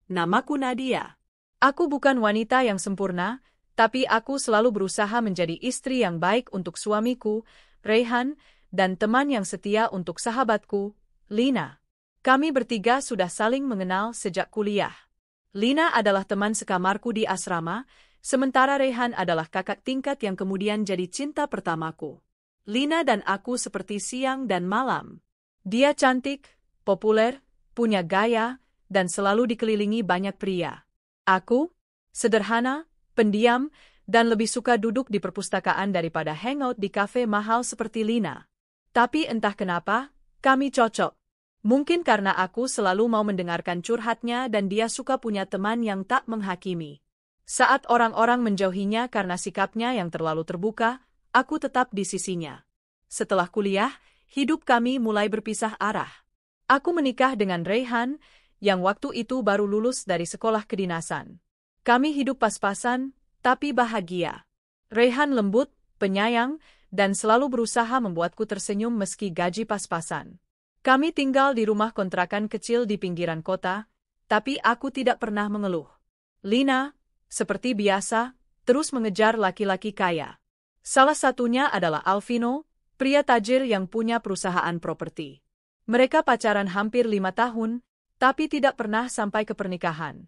Namaku Nadia. Aku bukan wanita yang sempurna, tapi aku selalu berusaha menjadi istri yang baik untuk suamiku, Rayhan, dan teman yang setia untuk sahabatku, Lina. Kami bertiga sudah saling mengenal sejak kuliah. Lina adalah teman sekamarku di asrama, sementara Rayhan adalah kakak tingkat yang kemudian jadi cinta pertamaku. Lina dan aku seperti siang dan malam. Dia cantik, populer, punya gaya, dan selalu dikelilingi banyak pria. Aku, sederhana, pendiam, dan lebih suka duduk di perpustakaan daripada hangout di kafe mahal seperti Lina. Tapi entah kenapa, kami cocok. Mungkin karena aku selalu mau mendengarkan curhatnya dan dia suka punya teman yang tak menghakimi. Saat orang-orang menjauhinya karena sikapnya yang terlalu terbuka, aku tetap di sisinya. Setelah kuliah, hidup kami mulai berpisah arah. Aku menikah dengan Rayhan, yang waktu itu baru lulus dari sekolah kedinasan. Kami hidup pas-pasan, tapi bahagia. Rayhan lembut, penyayang, dan selalu berusaha membuatku tersenyum meski gaji pas-pasan. Kami tinggal di rumah kontrakan kecil di pinggiran kota, tapi aku tidak pernah mengeluh. Lina, seperti biasa, terus mengejar laki-laki kaya. Salah satunya adalah Alvino, pria tajir yang punya perusahaan properti. Mereka pacaran hampir 5 tahun, tapi tidak pernah sampai ke pernikahan.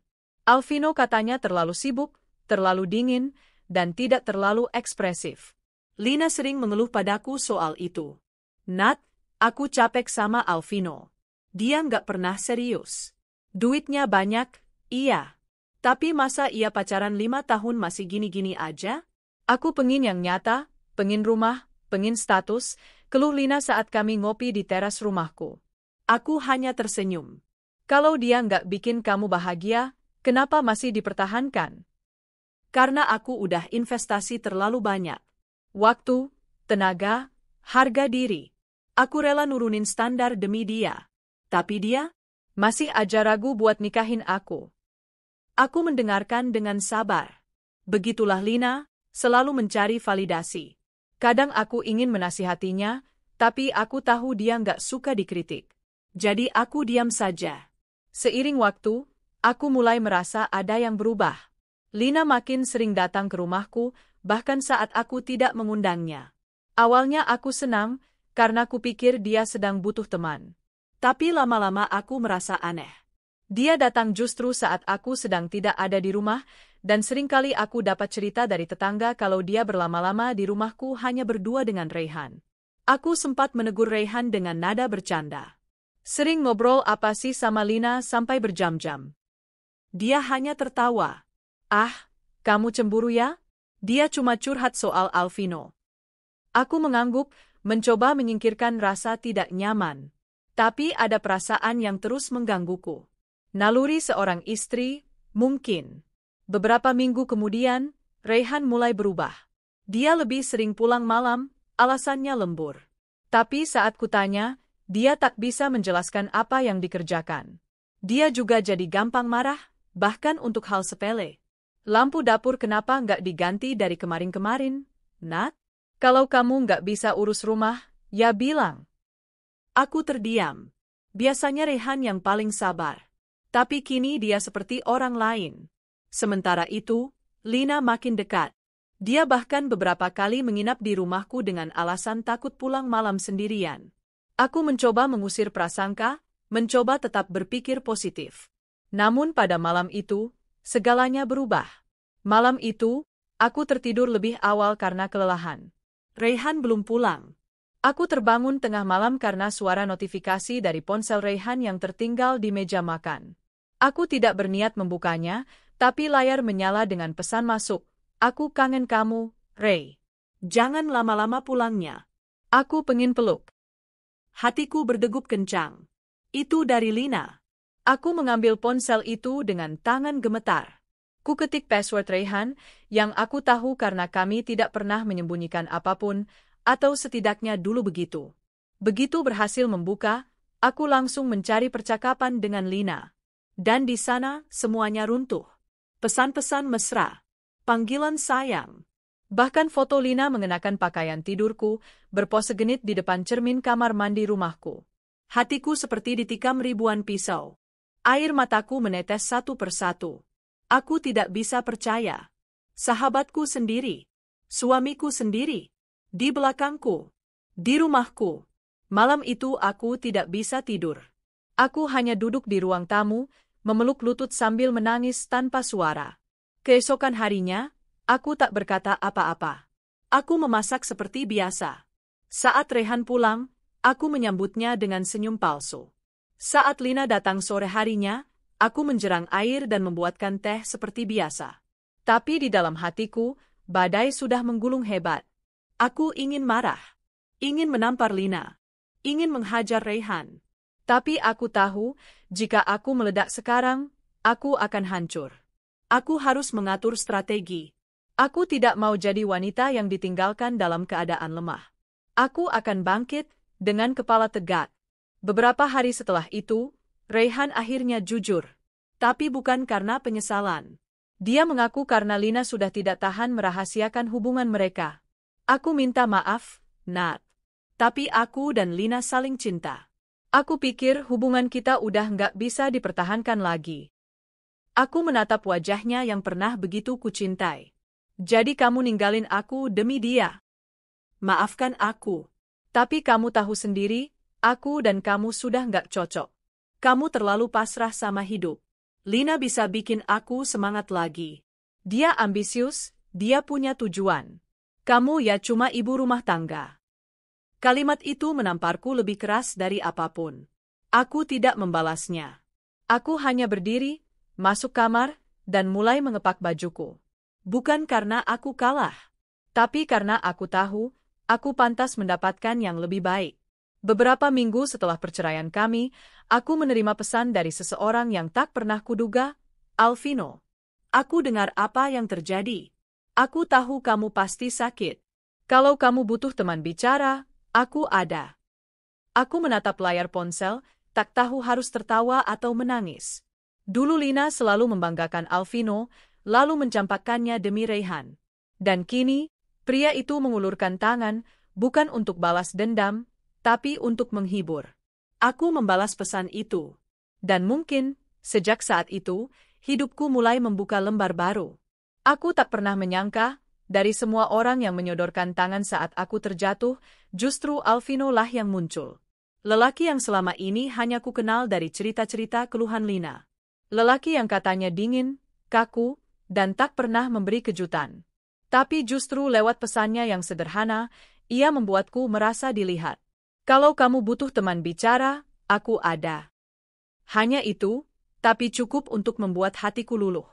Alvino katanya terlalu sibuk, terlalu dingin, dan tidak terlalu ekspresif. Lina sering mengeluh padaku soal itu. Nat, aku capek sama Alvino. Dia nggak pernah serius. Duitnya banyak, iya. Tapi masa ia pacaran 5 tahun masih gini-gini aja? Aku pengin yang nyata, pengin rumah, pengin status, keluh Lina saat kami ngopi di teras rumahku. Aku hanya tersenyum. Kalau dia nggak bikin kamu bahagia, kenapa masih dipertahankan? Karena aku udah investasi terlalu banyak. Waktu, tenaga, harga diri. Aku rela nurunin standar demi dia. Tapi dia masih aja ragu buat nikahin aku. Aku mendengarkan dengan sabar. Begitulah Lina, selalu mencari validasi. Kadang aku ingin menasihatinya, tapi aku tahu dia nggak suka dikritik. Jadi aku diam saja. Seiring waktu, aku mulai merasa ada yang berubah. Lina makin sering datang ke rumahku, bahkan saat aku tidak mengundangnya. Awalnya aku senang, karena kupikir dia sedang butuh teman. Tapi lama-lama aku merasa aneh. Dia datang justru saat aku sedang tidak ada di rumah, dan seringkali aku dapat cerita dari tetangga kalau dia berlama-lama di rumahku hanya berdua dengan Rayhan. Aku sempat menegur Rayhan dengan nada bercanda. Sering ngobrol apa sih sama Lina sampai berjam-jam. Dia hanya tertawa. Ah, kamu cemburu ya? Dia cuma curhat soal Alvino. Aku mengangguk, mencoba menyingkirkan rasa tidak nyaman. Tapi ada perasaan yang terus menggangguku. Naluri seorang istri, mungkin. Beberapa minggu kemudian, Rayhan mulai berubah. Dia lebih sering pulang malam, alasannya lembur. Tapi saat kutanya, dia tak bisa menjelaskan apa yang dikerjakan. Dia juga jadi gampang marah, bahkan untuk hal sepele. Lampu dapur kenapa nggak diganti dari kemarin-kemarin, Nat? Kalau kamu nggak bisa urus rumah, ya bilang. Aku terdiam. Biasanya Rayhan yang paling sabar. Tapi kini dia seperti orang lain. Sementara itu, Lina makin dekat. Dia bahkan beberapa kali menginap di rumahku dengan alasan takut pulang malam sendirian. Aku mencoba mengusir prasangka, mencoba tetap berpikir positif. Namun pada malam itu, segalanya berubah. Malam itu, aku tertidur lebih awal karena kelelahan. Rayhan belum pulang. Aku terbangun tengah malam karena suara notifikasi dari ponsel Rayhan yang tertinggal di meja makan. Aku tidak berniat membukanya, tapi layar menyala dengan pesan masuk. Aku kangen kamu, Ray. Jangan lama-lama pulangnya. Aku pengin peluk. Hatiku berdegup kencang. Itu dari Lina. Aku mengambil ponsel itu dengan tangan gemetar. Ku ketik password Rayhan, yang aku tahu karena kami tidak pernah menyembunyikan apapun, atau setidaknya dulu begitu. Begitu berhasil membuka, aku langsung mencari percakapan dengan Lina. Dan di sana semuanya runtuh. Pesan-pesan mesra. Panggilan sayang. Bahkan foto Lina mengenakan pakaian tidurku, berpose genit di depan cermin kamar mandi rumahku. Hatiku seperti ditikam ribuan pisau. Air mataku menetes satu persatu. Aku tidak bisa percaya. Sahabatku sendiri. Suamiku sendiri. Di belakangku. Di rumahku. Malam itu aku tidak bisa tidur. Aku hanya duduk di ruang tamu, memeluk lutut sambil menangis tanpa suara. Keesokan harinya, aku tak berkata apa-apa. Aku memasak seperti biasa. Saat Rehan pulang, aku menyambutnya dengan senyum palsu. Saat Lina datang sore harinya, aku menjerang air dan membuatkan teh seperti biasa. Tapi di dalam hatiku, badai sudah menggulung hebat. Aku ingin marah. Ingin menampar Lina. Ingin menghajar Rehan. Tapi aku tahu, jika aku meledak sekarang, aku akan hancur. Aku harus mengatur strategi. Aku tidak mau jadi wanita yang ditinggalkan dalam keadaan lemah. Aku akan bangkit dengan kepala tegak. Beberapa hari setelah itu, Rehan akhirnya jujur. Tapi bukan karena penyesalan. Dia mengaku karena Lina sudah tidak tahan merahasiakan hubungan mereka. Aku minta maaf, Nat. Tapi aku dan Lina saling cinta. Aku pikir hubungan kita udah nggak bisa dipertahankan lagi. Aku menatap wajahnya yang pernah begitu kucintai. Jadi kamu ninggalin aku demi dia. Maafkan aku. Tapi kamu tahu sendiri, aku dan kamu sudah nggak cocok. Kamu terlalu pasrah sama hidup. Lina bisa bikin aku semangat lagi. Dia ambisius, dia punya tujuan. Kamu ya cuma ibu rumah tangga. Kalimat itu menamparku lebih keras dari apapun. Aku tidak membalasnya. Aku hanya berdiri, masuk kamar, dan mulai mengepak bajuku. Bukan karena aku kalah, tapi karena aku tahu, aku pantas mendapatkan yang lebih baik. Beberapa minggu setelah perceraian kami, aku menerima pesan dari seseorang yang tak pernah kuduga, Alvino. Aku dengar apa yang terjadi. Aku tahu kamu pasti sakit. Kalau kamu butuh teman bicara, aku ada. Aku menatap layar ponsel, tak tahu harus tertawa atau menangis. Dulu Lina selalu membanggakan Alvino, lalu mencampakkannya demi Rehan. Dan kini, pria itu mengulurkan tangan, bukan untuk balas dendam, tapi untuk menghibur. Aku membalas pesan itu. Dan mungkin, sejak saat itu, hidupku mulai membuka lembar baru. Aku tak pernah menyangka, dari semua orang yang menyodorkan tangan saat aku terjatuh, justru Alvino lah yang muncul. Lelaki yang selama ini hanya ku kenal dari cerita-cerita keluhan Lina. Lelaki yang katanya dingin, kaku, dan tak pernah memberi kejutan. Tapi justru lewat pesannya yang sederhana, ia membuatku merasa dilihat. Kalau kamu butuh teman bicara, aku ada. Hanya itu, tapi cukup untuk membuat hatiku luluh.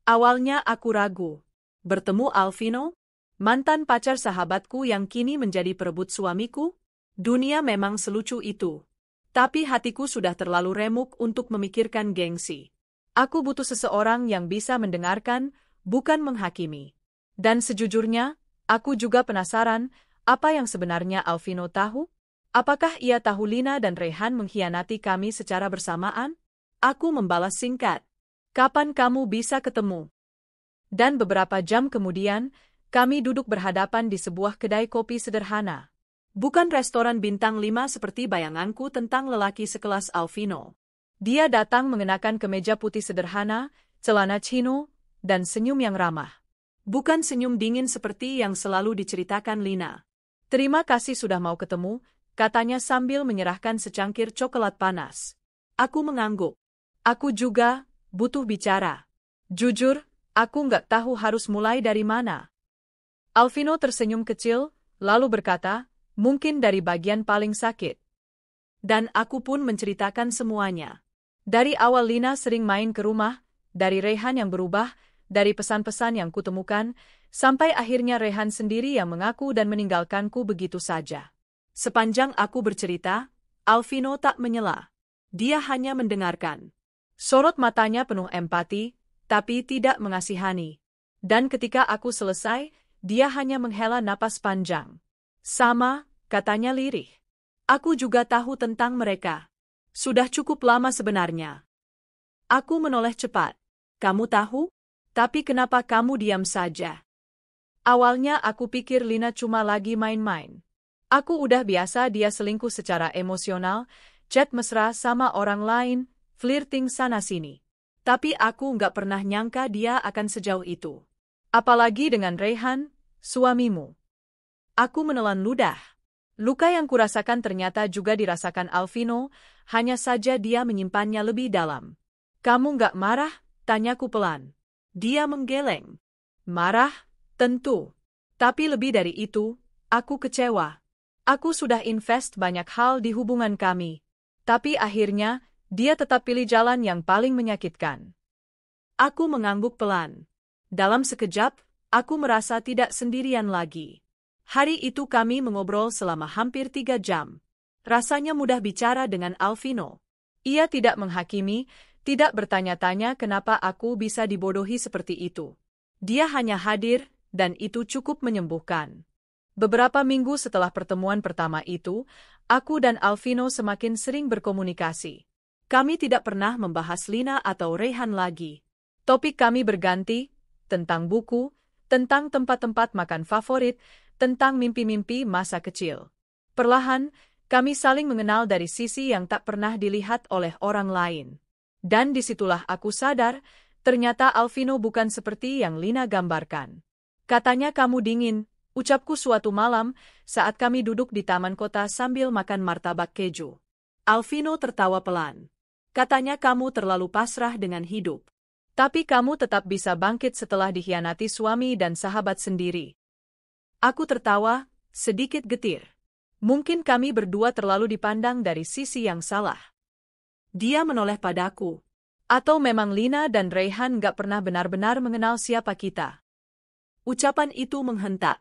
Awalnya aku ragu. Bertemu Alvino, mantan pacar sahabatku yang kini menjadi perebut suamiku? Dunia memang selucu itu. Tapi hatiku sudah terlalu remuk untuk memikirkan gengsi. Aku butuh seseorang yang bisa mendengarkan, bukan menghakimi. Dan sejujurnya, aku juga penasaran, apa yang sebenarnya Alvino tahu? Apakah ia tahu Lina dan Rehan mengkhianati kami secara bersamaan? Aku membalas singkat. Kapan kamu bisa ketemu? Dan beberapa jam kemudian, kami duduk berhadapan di sebuah kedai kopi sederhana. Bukan restoran bintang 5 seperti bayanganku tentang lelaki sekelas Alvino. Dia datang mengenakan kemeja putih sederhana, celana chino, dan senyum yang ramah. Bukan senyum dingin seperti yang selalu diceritakan Lina. Terima kasih sudah mau ketemu, katanya sambil menyerahkan secangkir coklat panas. Aku mengangguk. Aku juga butuh bicara. Jujur, aku nggak tahu harus mulai dari mana. Alvino tersenyum kecil, lalu berkata, mungkin dari bagian paling sakit. Dan aku pun menceritakan semuanya. Dari awal Lina sering main ke rumah, dari Rehan yang berubah, dari pesan-pesan yang kutemukan, sampai akhirnya Rehan sendiri yang mengaku dan meninggalkanku begitu saja. Sepanjang aku bercerita, Alvino tak menyela. Dia hanya mendengarkan. Sorot matanya penuh empati, tapi tidak mengasihani. Dan ketika aku selesai, dia hanya menghela napas panjang. Sama, katanya lirih. Aku juga tahu tentang mereka. Sudah cukup lama sebenarnya. Aku menoleh cepat. Kamu tahu? Tapi kenapa kamu diam saja? Awalnya aku pikir Lina cuma lagi main-main. Aku udah biasa dia selingkuh secara emosional, chat mesra sama orang lain, flirting sana-sini. Tapi aku nggak pernah nyangka dia akan sejauh itu. Apalagi dengan Raihan, suamimu. Aku menelan ludah. Luka yang kurasakan ternyata juga dirasakan Alvino, hanya saja dia menyimpannya lebih dalam. Kamu nggak marah? Tanyaku pelan. Dia menggeleng. Marah? Tentu. Tapi lebih dari itu, aku kecewa. Aku sudah invest banyak hal di hubungan kami. Tapi akhirnya, dia tetap pilih jalan yang paling menyakitkan. Aku mengangguk pelan. Dalam sekejap, aku merasa tidak sendirian lagi. Hari itu kami mengobrol selama hampir 3 jam. Rasanya mudah bicara dengan Alvino. Ia tidak menghakimi, tidak bertanya-tanya kenapa aku bisa dibodohi seperti itu. Dia hanya hadir, dan itu cukup menyembuhkan. Beberapa minggu setelah pertemuan pertama itu, aku dan Alvino semakin sering berkomunikasi. Kami tidak pernah membahas Lina atau Raihan lagi. Topik kami berganti, tentang buku, tentang tempat-tempat makan favorit, tentang mimpi-mimpi masa kecil. Perlahan, kami saling mengenal dari sisi yang tak pernah dilihat oleh orang lain. Dan disitulah aku sadar, ternyata Alvino bukan seperti yang Lina gambarkan. Katanya kamu dingin, ucapku suatu malam saat kami duduk di taman kota sambil makan martabak keju. Alvino tertawa pelan. Katanya kamu terlalu pasrah dengan hidup. Tapi kamu tetap bisa bangkit setelah dikhianati suami dan sahabat sendiri. Aku tertawa, sedikit getir. Mungkin kami berdua terlalu dipandang dari sisi yang salah. Dia menoleh padaku. Atau memang Lina dan Raihan gak pernah benar-benar mengenal siapa kita. Ucapan itu menghentak.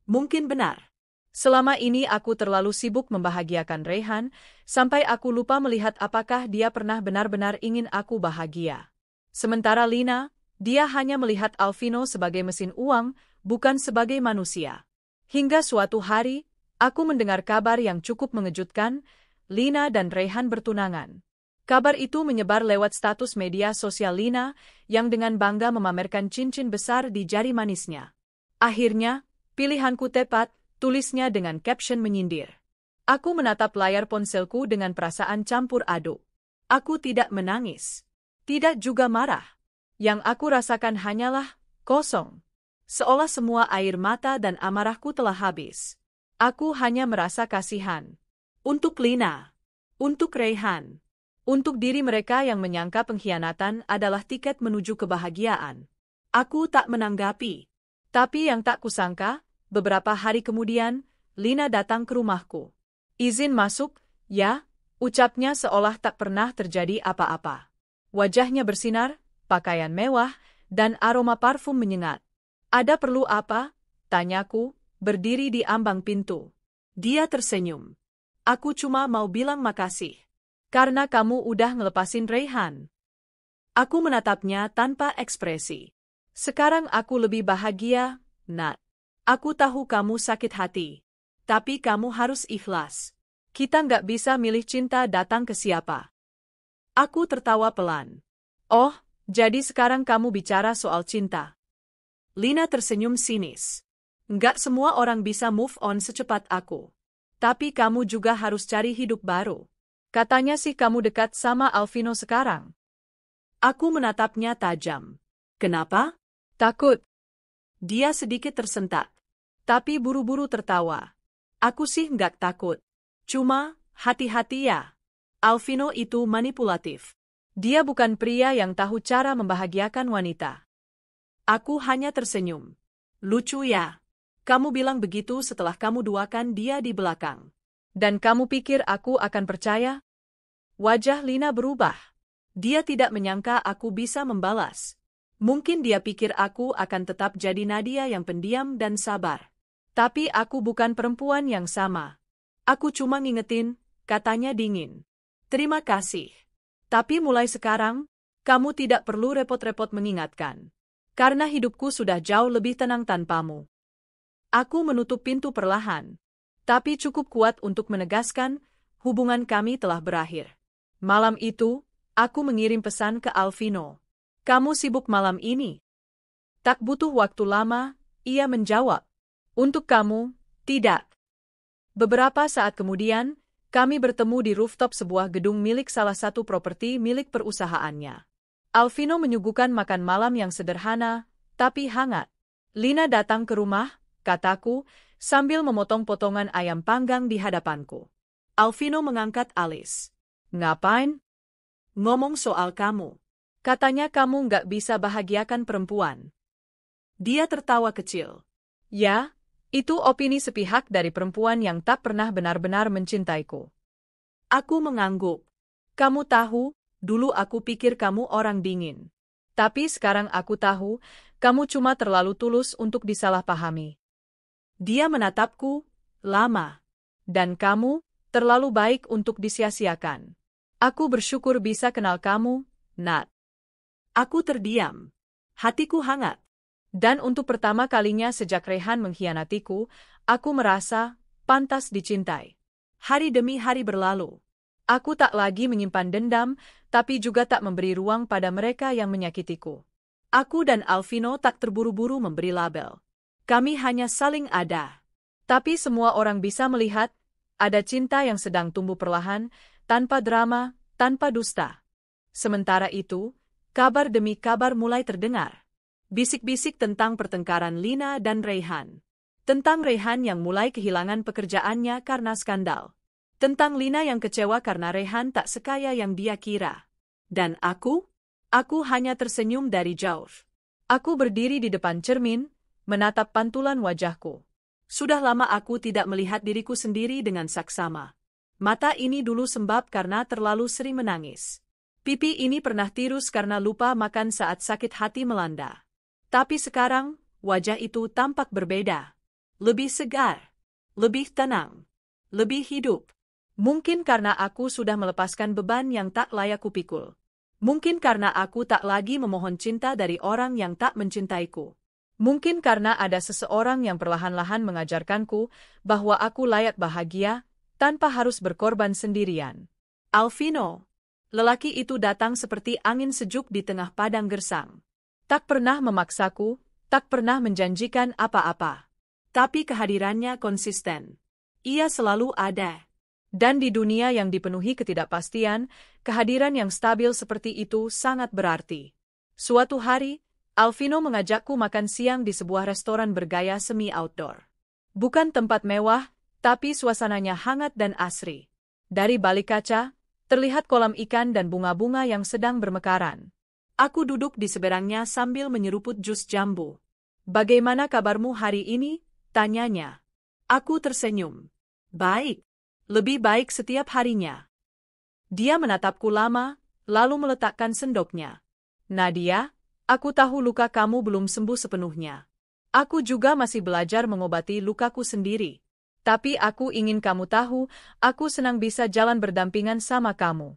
Mungkin benar. Selama ini aku terlalu sibuk membahagiakan Raihan, sampai aku lupa melihat apakah dia pernah benar-benar ingin aku bahagia. Sementara Lina, dia hanya melihat Alvino sebagai mesin uang, bukan sebagai manusia. Hingga suatu hari, aku mendengar kabar yang cukup mengejutkan, Lina dan Raihan bertunangan. Kabar itu menyebar lewat status media sosial Lina, yang dengan bangga memamerkan cincin besar di jari manisnya. Akhirnya, pilihanku tepat, tulisnya dengan caption menyindir. Aku menatap layar ponselku dengan perasaan campur aduk. Aku tidak menangis. Tidak juga marah. Yang aku rasakan hanyalah kosong. Seolah semua air mata dan amarahku telah habis. Aku hanya merasa kasihan. Untuk Lina. Untuk Raihan. Untuk diri mereka yang menyangka pengkhianatan adalah tiket menuju kebahagiaan. Aku tak menanggapi. Tapi yang tak kusangka, beberapa hari kemudian, Lina datang ke rumahku. Izin masuk, ya, ucapnya seolah tak pernah terjadi apa-apa. Wajahnya bersinar, pakaian mewah, dan aroma parfum menyengat. Ada perlu apa? Tanyaku, berdiri di ambang pintu. Dia tersenyum. Aku cuma mau bilang makasih. Karena kamu udah ngelepasin Raihan. Aku menatapnya tanpa ekspresi. Sekarang aku lebih bahagia, Nat. Aku tahu kamu sakit hati. Tapi kamu harus ikhlas. Kita nggak bisa milih cinta datang ke siapa. Aku tertawa pelan. Oh, jadi sekarang kamu bicara soal cinta. Lina tersenyum sinis. Nggak semua orang bisa move on secepat aku. Tapi kamu juga harus cari hidup baru. Katanya sih kamu dekat sama Alvino sekarang. Aku menatapnya tajam. Kenapa? Takut. Dia sedikit tersentak. Tapi buru-buru tertawa. Aku sih nggak takut. Cuma, hati-hati ya. Alvino itu manipulatif. Dia bukan pria yang tahu cara membahagiakan wanita. Aku hanya tersenyum. Lucu ya. Kamu bilang begitu setelah kamu duakan dia di belakang. Dan kamu pikir aku akan percaya? Wajah Lina berubah. Dia tidak menyangka aku bisa membalas. Mungkin dia pikir aku akan tetap jadi Nadia yang pendiam dan sabar. Tapi aku bukan perempuan yang sama. Aku cuma ngingetin, katanya dingin. Terima kasih. Tapi mulai sekarang, kamu tidak perlu repot-repot mengingatkan. Karena hidupku sudah jauh lebih tenang tanpamu. Aku menutup pintu perlahan. Tapi cukup kuat untuk menegaskan, hubungan kami telah berakhir. Malam itu, aku mengirim pesan ke Alvino. Kamu sibuk malam ini? Tak butuh waktu lama, ia menjawab. Untuk kamu, tidak. Beberapa saat kemudian, Kami bertemu di rooftop sebuah gedung milik salah satu properti milik perusahaannya. Alvino menyuguhkan makan malam yang sederhana, tapi hangat. Lina datang ke rumah, kataku, sambil memotong potongan ayam panggang di hadapanku. Alvino mengangkat alis. Ngapain? Ngomong soal kamu. Katanya kamu nggak bisa bahagiakan perempuan. Dia tertawa kecil. Ya, itu opini sepihak dari perempuan yang tak pernah benar-benar mencintaiku. Aku mengangguk. Kamu tahu, dulu aku pikir kamu orang dingin. Tapi sekarang aku tahu, kamu cuma terlalu tulus untuk disalahpahami. Dia menatapku, lama. Dan kamu, terlalu baik untuk disia-siakan. Aku bersyukur bisa kenal kamu, Nat. Aku terdiam. Hatiku hangat. Dan untuk pertama kalinya sejak Rehan mengkhianatiku, aku merasa pantas dicintai. Hari demi hari berlalu. Aku tak lagi menyimpan dendam, tapi juga tak memberi ruang pada mereka yang menyakitiku. Aku dan Alvino tak terburu-buru memberi label. Kami hanya saling ada. Tapi semua orang bisa melihat, ada cinta yang sedang tumbuh perlahan, tanpa drama, tanpa dusta. Sementara itu, kabar demi kabar mulai terdengar. Bisik-bisik tentang pertengkaran Lina dan Rehan. Tentang Rehan yang mulai kehilangan pekerjaannya karena skandal. Tentang Lina yang kecewa karena Rehan tak sekaya yang dia kira. Dan aku hanya tersenyum dari jauh. Aku berdiri di depan cermin, menatap pantulan wajahku. Sudah lama aku tidak melihat diriku sendiri dengan saksama. Mata ini dulu sembab karena terlalu sering menangis. Pipi ini pernah tirus karena lupa makan saat sakit hati melanda. Tapi sekarang, wajah itu tampak berbeda. Lebih segar, lebih tenang, lebih hidup. Mungkin karena aku sudah melepaskan beban yang tak layak kupikul. Mungkin karena aku tak lagi memohon cinta dari orang yang tak mencintaiku. Mungkin karena ada seseorang yang perlahan-lahan mengajarkanku bahwa aku layak bahagia, tanpa harus berkorban sendirian. Alvino, lelaki itu datang seperti angin sejuk di tengah padang gersang. Tak pernah memaksaku, tak pernah menjanjikan apa-apa. Tapi kehadirannya konsisten. Ia selalu ada. Dan di dunia yang dipenuhi ketidakpastian, kehadiran yang stabil seperti itu sangat berarti. Suatu hari, Alvino mengajakku makan siang di sebuah restoran bergaya semi-outdoor. Bukan tempat mewah, tapi suasananya hangat dan asri. Dari balik kaca, terlihat kolam ikan dan bunga-bunga yang sedang bermekaran. Aku duduk di seberangnya sambil menyeruput jus jambu. Bagaimana kabarmu hari ini? Tanyanya. Aku tersenyum. Baik. Lebih baik setiap harinya. Dia menatapku lama, lalu meletakkan sendoknya. Nadia, aku tahu luka kamu belum sembuh sepenuhnya. Aku juga masih belajar mengobati lukaku sendiri. Tapi aku ingin kamu tahu, aku senang bisa jalan berdampingan sama kamu.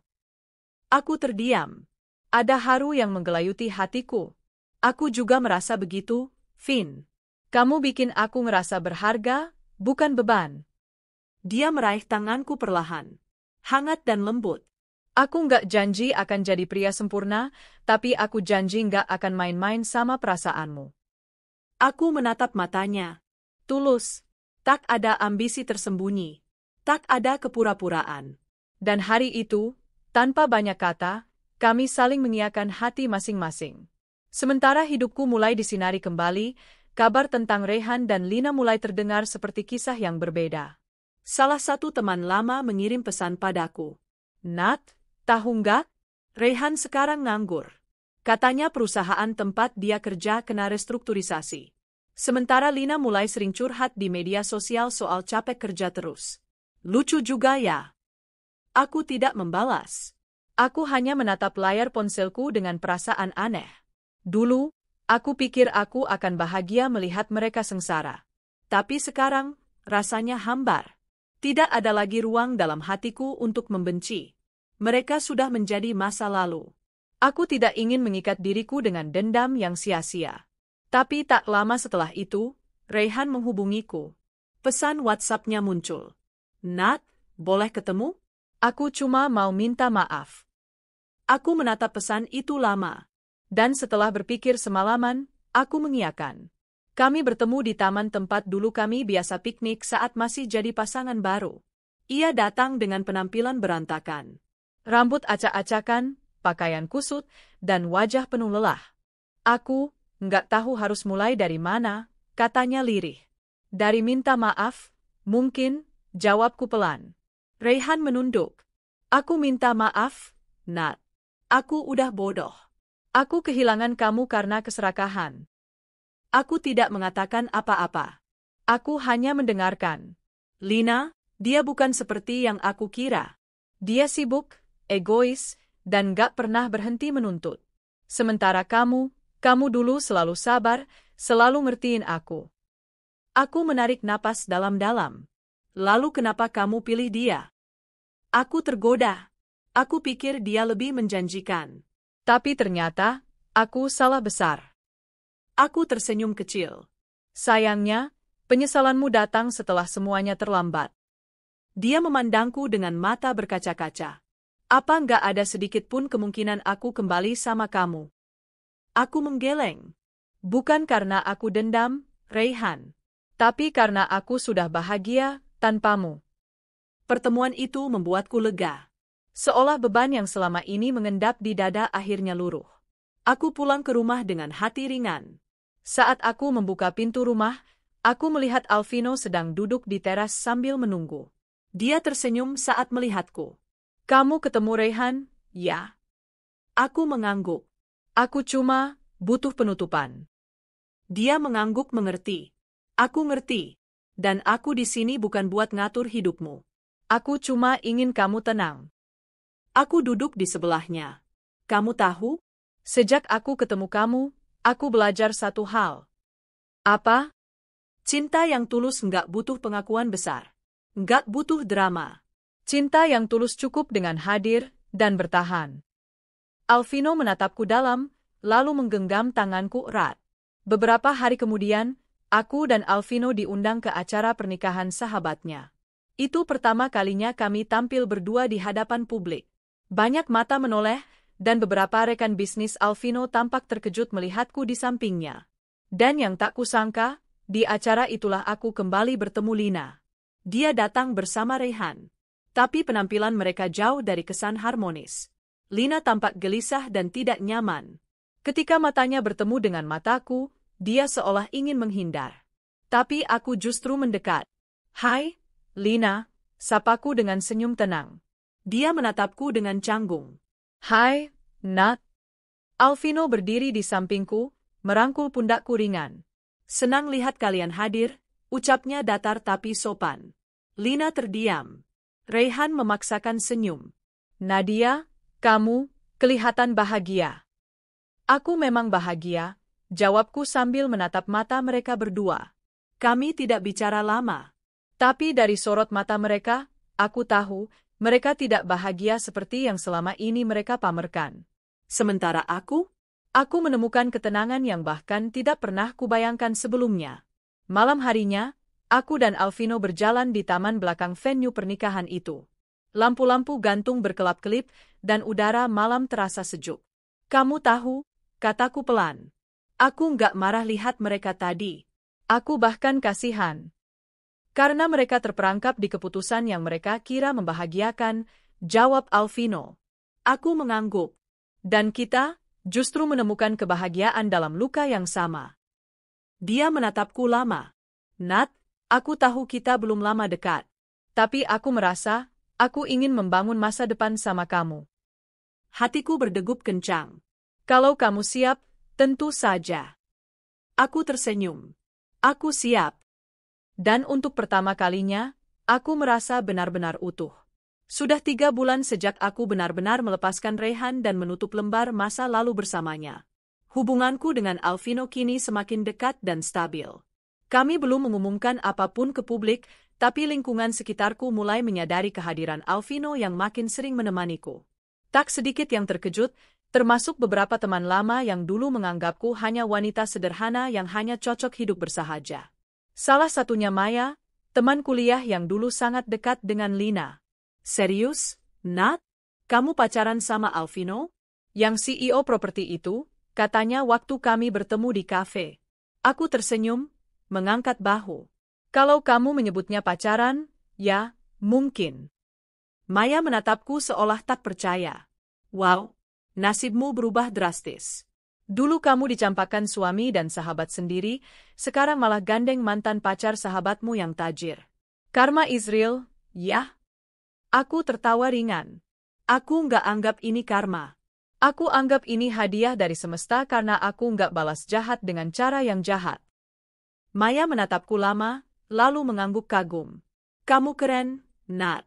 Aku terdiam. Ada haru yang menggelayuti hatiku. Aku juga merasa begitu, Vin. Kamu bikin aku ngerasa berharga, bukan beban. Dia meraih tanganku perlahan. Hangat dan lembut. Aku nggak janji akan jadi pria sempurna, tapi aku janji nggak akan main-main sama perasaanmu. Aku menatap matanya. Tulus. Tak ada ambisi tersembunyi. Tak ada kepura-puraan. Dan hari itu, tanpa banyak kata, kami saling mengiyakan hati masing-masing. Sementara hidupku mulai disinari kembali, kabar tentang Rehan dan Lina mulai terdengar seperti kisah yang berbeda. Salah satu teman lama mengirim pesan padaku. Nat, tahu nggak? Rehan sekarang nganggur. Katanya perusahaan tempat dia kerja kena restrukturisasi. Sementara Lina mulai sering curhat di media sosial soal capek kerja terus. Lucu juga ya. Aku tidak membalas. Aku hanya menatap layar ponselku dengan perasaan aneh. Dulu, aku pikir aku akan bahagia melihat mereka sengsara. Tapi sekarang, rasanya hambar. Tidak ada lagi ruang dalam hatiku untuk membenci. Mereka sudah menjadi masa lalu. Aku tidak ingin mengikat diriku dengan dendam yang sia-sia. Tapi tak lama setelah itu, Rehan menghubungiku. Pesan WhatsApp-nya muncul. Nat, boleh ketemu? Aku cuma mau minta maaf. Aku menatap pesan itu lama. Dan setelah berpikir semalaman, aku mengiyakan. Kami bertemu di taman tempat dulu kami biasa piknik saat masih jadi pasangan baru. Ia datang dengan penampilan berantakan. Rambut acak-acakan, pakaian kusut, dan wajah penuh lelah. Aku nggak tahu harus mulai dari mana, katanya lirih. Dari minta maaf, mungkin, jawabku pelan. Raihan menunduk. Aku minta maaf, Nat. Aku udah bodoh. Aku kehilangan kamu karena keserakahan. Aku tidak mengatakan apa-apa. Aku hanya mendengarkan. Lina, dia bukan seperti yang aku kira. Dia sibuk, egois, dan gak pernah berhenti menuntut. Sementara kamu dulu selalu sabar, selalu ngertiin aku. Aku menarik napas dalam-dalam. Lalu kenapa kamu pilih dia? Aku tergoda. Aku pikir dia lebih menjanjikan. Tapi ternyata, aku salah besar. Aku tersenyum kecil. Sayangnya, penyesalanmu datang setelah semuanya terlambat. Dia memandangku dengan mata berkaca-kaca. Apa nggak ada sedikit pun kemungkinan aku kembali sama kamu? Aku menggeleng. Bukan karena aku dendam, Raihan. Tapi karena aku sudah bahagia tanpamu. Pertemuan itu membuatku lega. Seolah beban yang selama ini mengendap di dada akhirnya luruh. Aku pulang ke rumah dengan hati ringan. Saat aku membuka pintu rumah, aku melihat Alvino sedang duduk di teras sambil menunggu. Dia tersenyum saat melihatku. Kamu ketemu Raihan, ya? Aku mengangguk. Aku cuma butuh penutupan. Dia mengangguk mengerti. Aku ngerti. Dan aku di sini bukan buat ngatur hidupmu. Aku cuma ingin kamu tenang. Aku duduk di sebelahnya. Kamu tahu? Sejak aku ketemu kamu, aku belajar satu hal. Apa? Cinta yang tulus nggak butuh pengakuan besar. Nggak butuh drama. Cinta yang tulus cukup dengan hadir dan bertahan. Alvino menatapku dalam, lalu menggenggam tanganku erat. Beberapa hari kemudian, aku dan Alvino diundang ke acara pernikahan sahabatnya. Itu pertama kalinya kami tampil berdua di hadapan publik. Banyak mata menoleh, dan beberapa rekan bisnis Alvino tampak terkejut melihatku di sampingnya. Dan yang tak kusangka, di acara itulah aku kembali bertemu Lina. Dia datang bersama Raihan. Tapi penampilan mereka jauh dari kesan harmonis. Lina tampak gelisah dan tidak nyaman. Ketika matanya bertemu dengan mataku, dia seolah ingin menghindar. Tapi aku justru mendekat. Hai, Lina, sapaku dengan senyum tenang. Dia menatapku dengan canggung. Hai, Nat. Alvino berdiri di sampingku, merangkul pundakku ringan. Senang lihat kalian hadir, ucapnya datar tapi sopan. Lina terdiam. Raihan memaksakan senyum. Nadia, kamu kelihatan bahagia. Aku memang bahagia, jawabku sambil menatap mata mereka berdua. Kami tidak bicara lama. Tapi dari sorot mata mereka, aku tahu, mereka tidak bahagia seperti yang selama ini mereka pamerkan. Sementara aku menemukan ketenangan yang bahkan tidak pernah kubayangkan sebelumnya. Malam harinya, aku dan Alvino berjalan di taman belakang venue pernikahan itu. Lampu-lampu gantung berkelap-kelip, dan udara malam terasa sejuk. Kamu tahu, kataku pelan. Aku nggak marah lihat mereka tadi. Aku bahkan kasihan. Karena mereka terperangkap di keputusan yang mereka kira membahagiakan, jawab Alvino. Aku mengangguk. Dan kita justru menemukan kebahagiaan dalam luka yang sama. Dia menatapku lama. Nat, aku tahu kita belum lama dekat. Tapi aku merasa, aku ingin membangun masa depan sama kamu. Hatiku berdegup kencang. Kalau kamu siap, tentu saja. Aku tersenyum. Aku siap. Dan untuk pertama kalinya, aku merasa benar-benar utuh. Sudah 3 bulan sejak aku benar-benar melepaskan Raihan dan menutup lembar masa lalu bersamanya. Hubunganku dengan Alvino kini semakin dekat dan stabil. Kami belum mengumumkan apapun ke publik, tapi lingkungan sekitarku mulai menyadari kehadiran Alvino yang makin sering menemaniku. Tak sedikit yang terkejut, termasuk beberapa teman lama yang dulu menganggapku hanya wanita sederhana yang hanya cocok hidup bersahaja. Salah satunya Maya, teman kuliah yang dulu sangat dekat dengan Lina. Serius, Nat? Kamu pacaran sama Alvino? Yang CEO properti itu, katanya waktu kami bertemu di kafe. Aku tersenyum, mengangkat bahu. Kalau kamu menyebutnya pacaran, ya, Mungkin. Maya menatapku seolah tak percaya. Wow, nasibmu berubah drastis. Dulu kamu dicampakkan suami dan sahabat sendiri, sekarang malah gandeng mantan pacar sahabatmu yang tajir. Karma Israel, ya? Aku tertawa ringan. Aku nggak anggap ini karma. Aku anggap ini hadiah dari semesta karena aku nggak balas jahat dengan cara yang jahat. Maya menatapku lama, lalu mengangguk kagum. Kamu keren, Nat.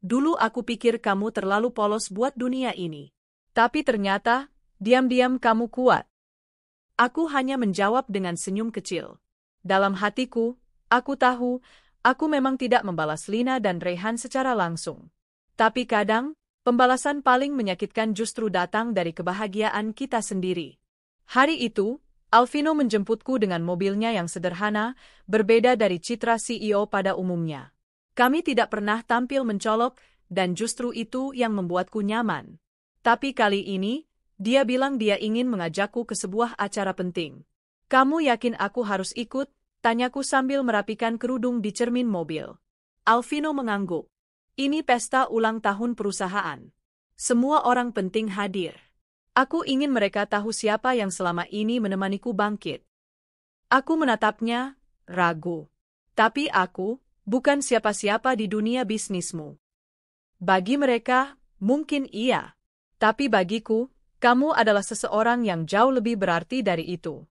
Dulu aku pikir kamu terlalu polos buat dunia ini. Tapi ternyata, diam-diam kamu kuat. Aku hanya menjawab dengan senyum kecil. Dalam hatiku, aku tahu, aku memang tidak membalas Lina dan Rehan secara langsung. Tapi kadang, pembalasan paling menyakitkan justru datang dari kebahagiaan kita sendiri. Hari itu, Alvino menjemputku dengan mobilnya yang sederhana, berbeda dari citra CEO pada umumnya. Kami tidak pernah tampil mencolok, dan justru itu yang membuatku nyaman. Tapi kali ini, dia bilang dia ingin mengajakku ke sebuah acara penting. Kamu yakin aku harus ikut? Tanyaku sambil merapikan kerudung di cermin mobil. Alvino mengangguk. Ini pesta ulang tahun perusahaan. Semua orang penting hadir. Aku ingin mereka tahu siapa yang selama ini menemaniku bangkit. Aku menatapnya, ragu. Tapi aku, bukan siapa-siapa di dunia bisnismu. Bagi mereka, mungkin iya. Tapi bagiku, kamu adalah seseorang yang jauh lebih berarti dari itu.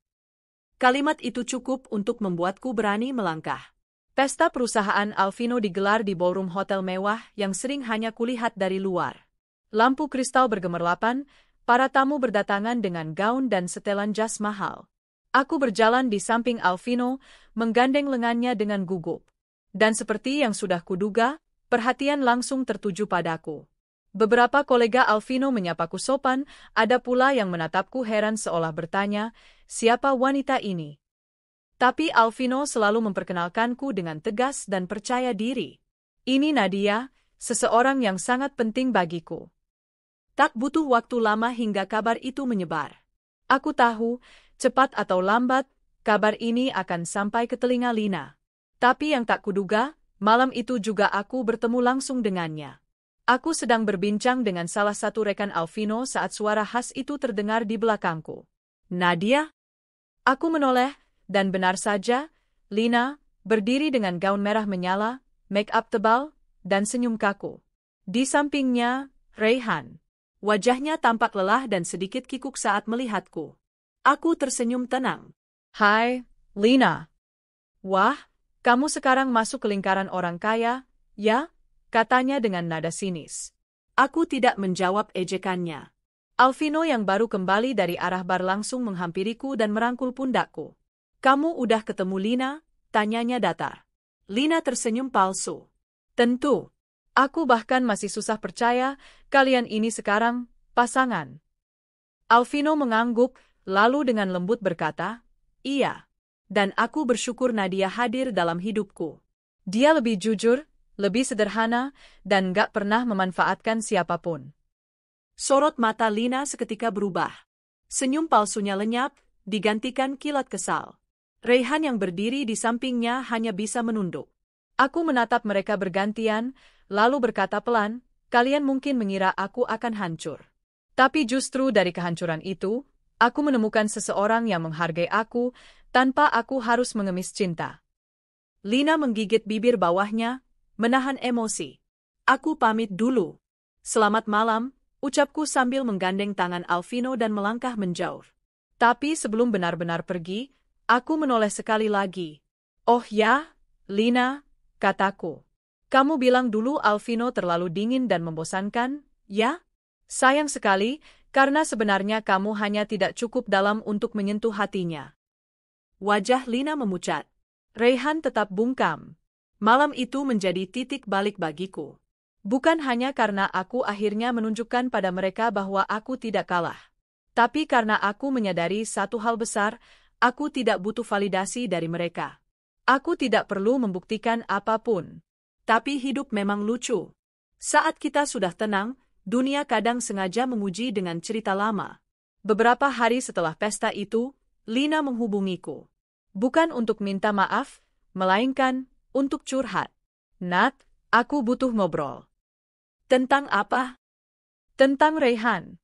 Kalimat itu cukup untuk membuatku berani melangkah. Pesta perusahaan Alvino digelar di ballroom hotel mewah yang sering hanya kulihat dari luar. Lampu kristal bergemerlapan, para tamu berdatangan dengan gaun dan setelan jas mahal. Aku berjalan di samping Alvino, menggandeng lengannya dengan gugup. Dan seperti yang sudah kuduga, perhatian langsung tertuju padaku. Beberapa kolega Alvino menyapaku sopan, ada pula yang menatapku heran seolah bertanya, siapa wanita ini? Tapi Alvino selalu memperkenalkanku dengan tegas dan percaya diri. Ini Nadia, seseorang yang sangat penting bagiku. Tak butuh waktu lama hingga kabar itu menyebar. Aku tahu, cepat atau lambat, kabar ini akan sampai ke telinga Lina. Tapi yang tak kuduga, malam itu juga aku bertemu langsung dengannya. Aku sedang berbincang dengan salah satu rekan Alvino saat suara khas itu terdengar di belakangku. Nadia? Aku menoleh, dan benar saja, Lina, berdiri dengan gaun merah menyala, make-up tebal, dan senyum kaku. Di sampingnya, Rehan. Wajahnya tampak lelah dan sedikit kikuk saat melihatku. Aku tersenyum tenang. Hai, Lina. Wah, kamu sekarang masuk ke lingkaran orang kaya, ya? Katanya dengan nada sinis. Aku tidak menjawab ejekannya. Alvino yang baru kembali dari arah bar langsung menghampiriku dan merangkul pundakku. Kamu udah ketemu Lina? Tanyanya datar. Lina tersenyum palsu. Tentu. Aku bahkan masih susah percaya, kalian ini sekarang, pasangan. Alvino mengangguk, lalu dengan lembut berkata, iya. Dan aku bersyukur Nadia hadir dalam hidupku. Dia lebih jujur, lebih sederhana, dan gak pernah memanfaatkan siapapun. Sorot mata Lina seketika berubah. Senyum palsunya lenyap, digantikan kilat kesal. Rehan yang berdiri di sampingnya hanya bisa menunduk. Aku menatap mereka bergantian, lalu berkata pelan, kalian mungkin mengira aku akan hancur. Tapi justru dari kehancuran itu, aku menemukan seseorang yang menghargai aku, tanpa aku harus mengemis cinta. Lina menggigit bibir bawahnya, menahan emosi. Aku pamit dulu. Selamat malam, ucapku sambil menggandeng tangan Alvino dan melangkah menjauh. Tapi sebelum benar-benar pergi, aku menoleh sekali lagi. Oh ya, Lina, kataku. Kamu bilang dulu Alvino terlalu dingin dan membosankan, ya? Sayang sekali, karena sebenarnya kamu hanya tidak cukup dalam untuk menyentuh hatinya. Wajah Lina memucat. Rehan tetap bungkam. Malam itu menjadi titik balik bagiku. Bukan hanya karena aku akhirnya menunjukkan pada mereka bahwa aku tidak kalah. Tapi karena aku menyadari satu hal besar, aku tidak butuh validasi dari mereka. Aku tidak perlu membuktikan apapun. Tapi hidup memang lucu. Saat kita sudah tenang, dunia kadang sengaja menguji dengan cerita lama. Beberapa hari setelah pesta itu, Lina menghubungiku. Bukan untuk minta maaf, melainkan untuk curhat. Nat, Aku butuh ngobrol. Tentang apa? Tentang Raihan.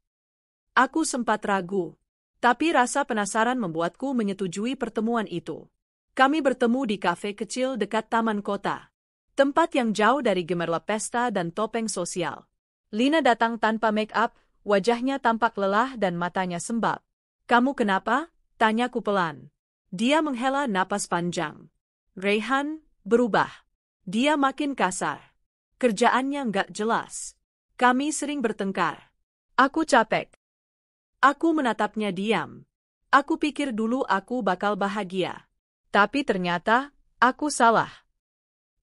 Aku sempat ragu. Tapi rasa penasaran membuatku menyetujui pertemuan itu. Kami bertemu di kafe kecil dekat taman kota. Tempat yang jauh dari gemerlap pesta dan topeng sosial. Lina datang tanpa make-up, wajahnya tampak lelah dan matanya sembab. Kamu kenapa? Tanyaku pelan. Dia menghela napas panjang. Raihan berubah. Dia makin kasar. Kerjaannya nggak jelas. Kami sering bertengkar. Aku capek. Aku menatapnya diam. Aku pikir dulu aku bakal bahagia. Tapi ternyata, aku salah.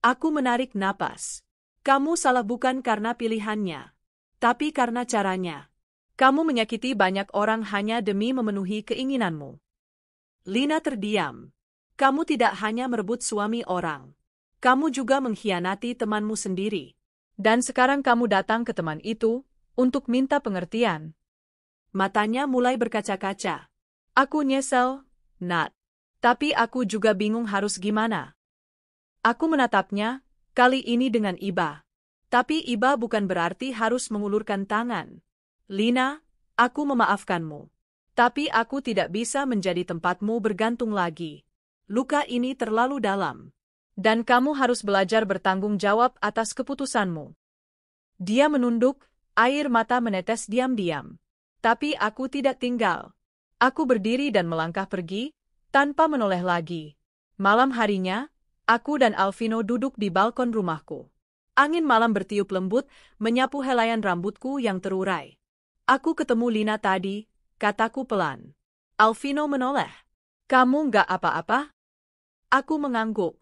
Aku menarik napas. Kamu salah bukan karena pilihannya, tapi karena caranya. Kamu menyakiti banyak orang hanya demi memenuhi keinginanmu. Lina terdiam. Kamu tidak hanya merebut suami orang. Kamu juga mengkhianati temanmu sendiri. Dan sekarang kamu datang ke teman itu untuk minta pengertian. Matanya mulai berkaca-kaca. Aku nyesel, Nat. Tapi aku juga bingung harus gimana. Aku menatapnya, kali ini dengan iba. Tapi iba bukan berarti harus mengulurkan tangan. Lina, aku memaafkanmu. Tapi aku tidak bisa menjadi tempatmu bergantung lagi. Luka ini terlalu dalam. Dan kamu harus belajar bertanggung jawab atas keputusanmu. Dia menunduk, air mata menetes diam-diam. Tapi aku tidak tinggal. Aku berdiri dan melangkah pergi, tanpa menoleh lagi. Malam harinya, aku dan Alvino duduk di balkon rumahku. Angin malam bertiup lembut, menyapu helaian rambutku yang terurai. Aku ketemu Lina tadi, kataku pelan. Alvino menoleh. Kamu nggak apa-apa? Aku mengangguk.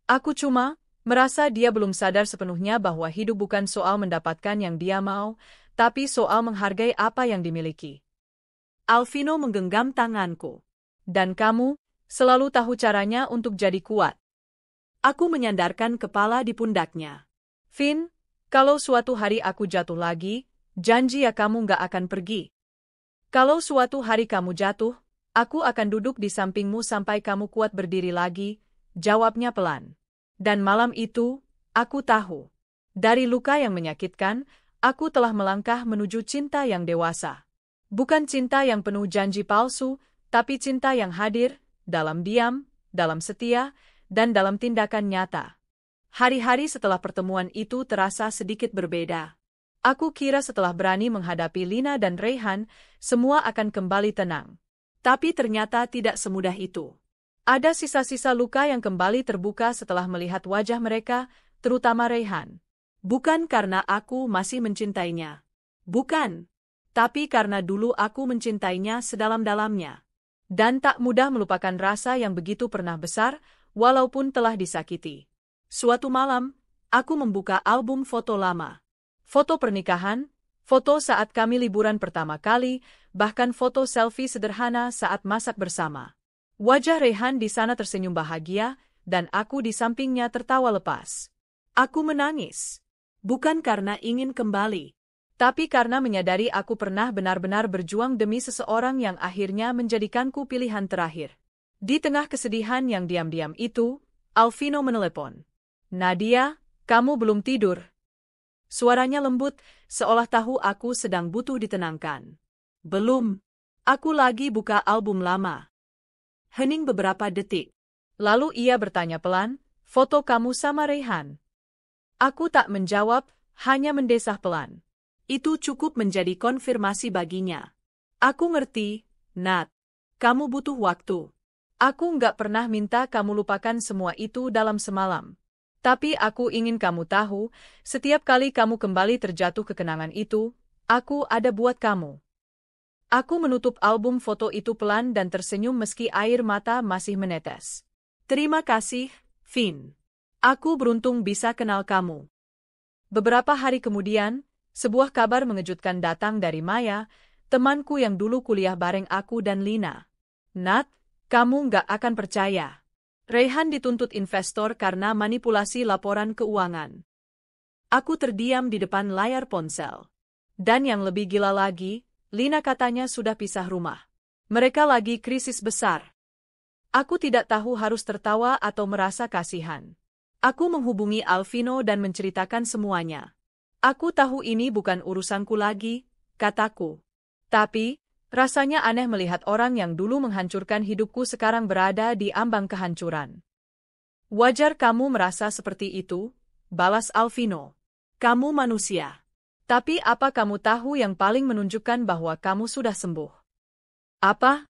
Aku cuma merasa dia belum sadar sepenuhnya bahwa hidup bukan soal mendapatkan yang dia mau, tapi soal menghargai apa yang dimiliki. Alvino menggenggam tanganku. Dan kamu selalu tahu caranya untuk jadi kuat. Aku menyandarkan kepala di pundaknya. Finn, kalau suatu hari aku jatuh lagi, janji ya kamu nggak akan pergi. Kalau suatu hari kamu jatuh, aku akan duduk di sampingmu sampai kamu kuat berdiri lagi, jawabnya pelan. Dan malam itu, aku tahu. Dari luka yang menyakitkan, aku telah melangkah menuju cinta yang dewasa. Bukan cinta yang penuh janji palsu, tapi cinta yang hadir, dalam diam, dalam setia, dan dalam tindakan nyata. Hari-hari setelah pertemuan itu terasa sedikit berbeda. Aku kira setelah berani menghadapi Lina dan Raihan, semua akan kembali tenang. Tapi ternyata tidak semudah itu. Ada sisa-sisa luka yang kembali terbuka setelah melihat wajah mereka, terutama Raihan. Bukan karena aku masih mencintainya. Bukan. Tapi karena dulu aku mencintainya sedalam-dalamnya. Dan tak mudah melupakan rasa yang begitu pernah besar, walaupun telah disakiti. Suatu malam, aku membuka album foto lama. Foto pernikahan, foto saat kami liburan pertama kali, bahkan foto selfie sederhana saat masak bersama. Wajah Raihan di sana tersenyum bahagia, dan aku di sampingnya tertawa lepas. Aku menangis. Bukan karena ingin kembali, tapi karena menyadari aku pernah benar-benar berjuang demi seseorang yang akhirnya menjadikanku pilihan terakhir. Di tengah kesedihan yang diam-diam itu, Alvino menelepon. Nadia, kamu belum tidur? Suaranya lembut, seolah tahu aku sedang butuh ditenangkan. Belum. Aku lagi buka album lama. Hening beberapa detik. Lalu ia bertanya pelan, foto kamu sama Raihan? Aku tak menjawab, hanya mendesah pelan. Itu cukup menjadi konfirmasi baginya. Aku ngerti, Nat. Kamu butuh waktu. Aku nggak pernah minta kamu lupakan semua itu dalam semalam. Tapi aku ingin kamu tahu, setiap kali kamu kembali terjatuh ke kenangan itu, aku ada buat kamu. Aku menutup album foto itu pelan dan tersenyum meski air mata masih menetes. Terima kasih, Finn. Aku beruntung bisa kenal kamu. Beberapa hari kemudian, sebuah kabar mengejutkan datang dari Maya, temanku yang dulu kuliah bareng aku dan Lina. Nat, kamu nggak akan percaya. Raihan dituntut investor karena manipulasi laporan keuangan. Aku terdiam di depan layar ponsel. Dan yang lebih gila lagi, Lina katanya sudah pisah rumah. Mereka lagi krisis besar. Aku tidak tahu harus tertawa atau merasa kasihan. Aku menghubungi Alvino dan menceritakan semuanya. Aku tahu ini bukan urusanku lagi, kataku. Tapi, rasanya aneh melihat orang yang dulu menghancurkan hidupku sekarang berada di ambang kehancuran. Wajar kamu merasa seperti itu, balas Alvino. Kamu manusia. Tapi apa kamu tahu yang paling menunjukkan bahwa kamu sudah sembuh? Apa?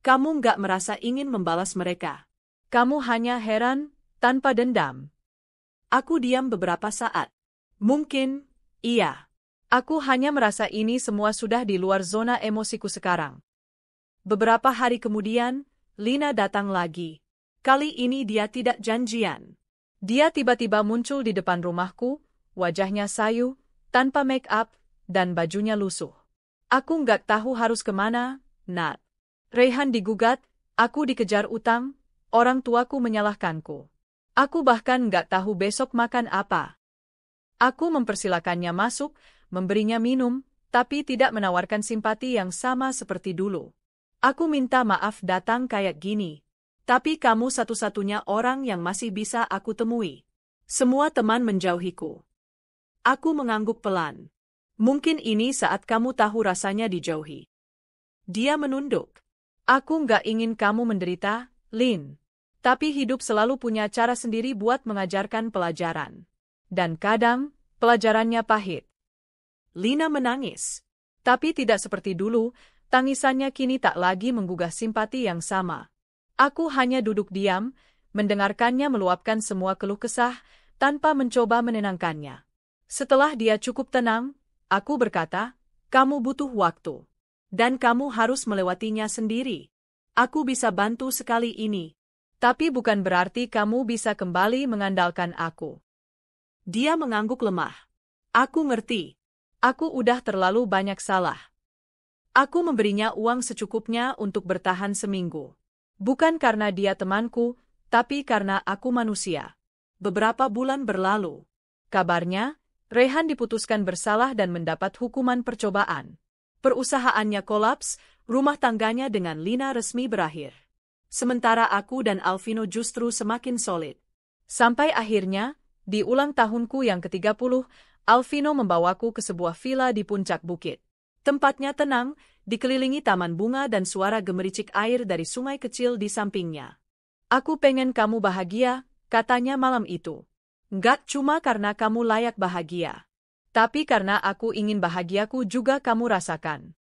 Kamu nggak merasa ingin membalas mereka. Kamu hanya heran, tanpa dendam. Aku diam beberapa saat. Mungkin, iya. Aku hanya merasa ini semua sudah di luar zona emosiku sekarang. Beberapa hari kemudian, Lina datang lagi. Kali ini dia tidak janjian. Dia tiba-tiba muncul di depan rumahku, wajahnya sayu, tanpa make up, dan bajunya lusuh. Aku nggak tahu harus kemana, Nat. Raihan digugat, aku dikejar utang, orang tuaku menyalahkanku. Aku bahkan nggak tahu besok makan apa. Aku mempersilakannya masuk, memberinya minum, tapi tidak menawarkan simpati yang sama seperti dulu. Aku minta maaf datang kayak gini. Tapi kamu satu-satunya orang yang masih bisa aku temui. Semua teman menjauhiku. Aku mengangguk pelan. Mungkin ini saat kamu tahu rasanya dijauhi. Dia menunduk. Aku nggak ingin kamu menderita, Lin. Tapi hidup selalu punya cara sendiri buat mengajarkan pelajaran. Dan kadang, pelajarannya pahit. Lina menangis. Tapi tidak seperti dulu, tangisannya kini tak lagi menggugah simpati yang sama. Aku hanya duduk diam, mendengarkannya meluapkan semua keluh kesah, tanpa mencoba menenangkannya. Setelah dia cukup tenang, aku berkata, kamu butuh waktu. Dan kamu harus melewatinya sendiri. Aku bisa bantu sekali ini. Tapi bukan berarti kamu bisa kembali mengandalkan aku. Dia mengangguk lemah. Aku ngerti. Aku udah terlalu banyak salah. Aku memberinya uang secukupnya untuk bertahan seminggu. Bukan karena dia temanku, tapi karena aku manusia. Beberapa bulan berlalu. Kabarnya, Raihan diputuskan bersalah dan mendapat hukuman percobaan. Perusahaannya kolaps, rumah tangganya dengan Lina resmi berakhir. Sementara aku dan Alvino justru semakin solid. Sampai akhirnya, di ulang tahunku yang ke-30, Alvino membawaku ke sebuah villa di puncak bukit. Tempatnya tenang, dikelilingi taman bunga dan suara gemericik air dari sungai kecil di sampingnya. Aku pengen kamu bahagia, katanya malam itu. Nggak cuma karena kamu layak bahagia. Tapi karena aku ingin bahagiaku juga kamu rasakan.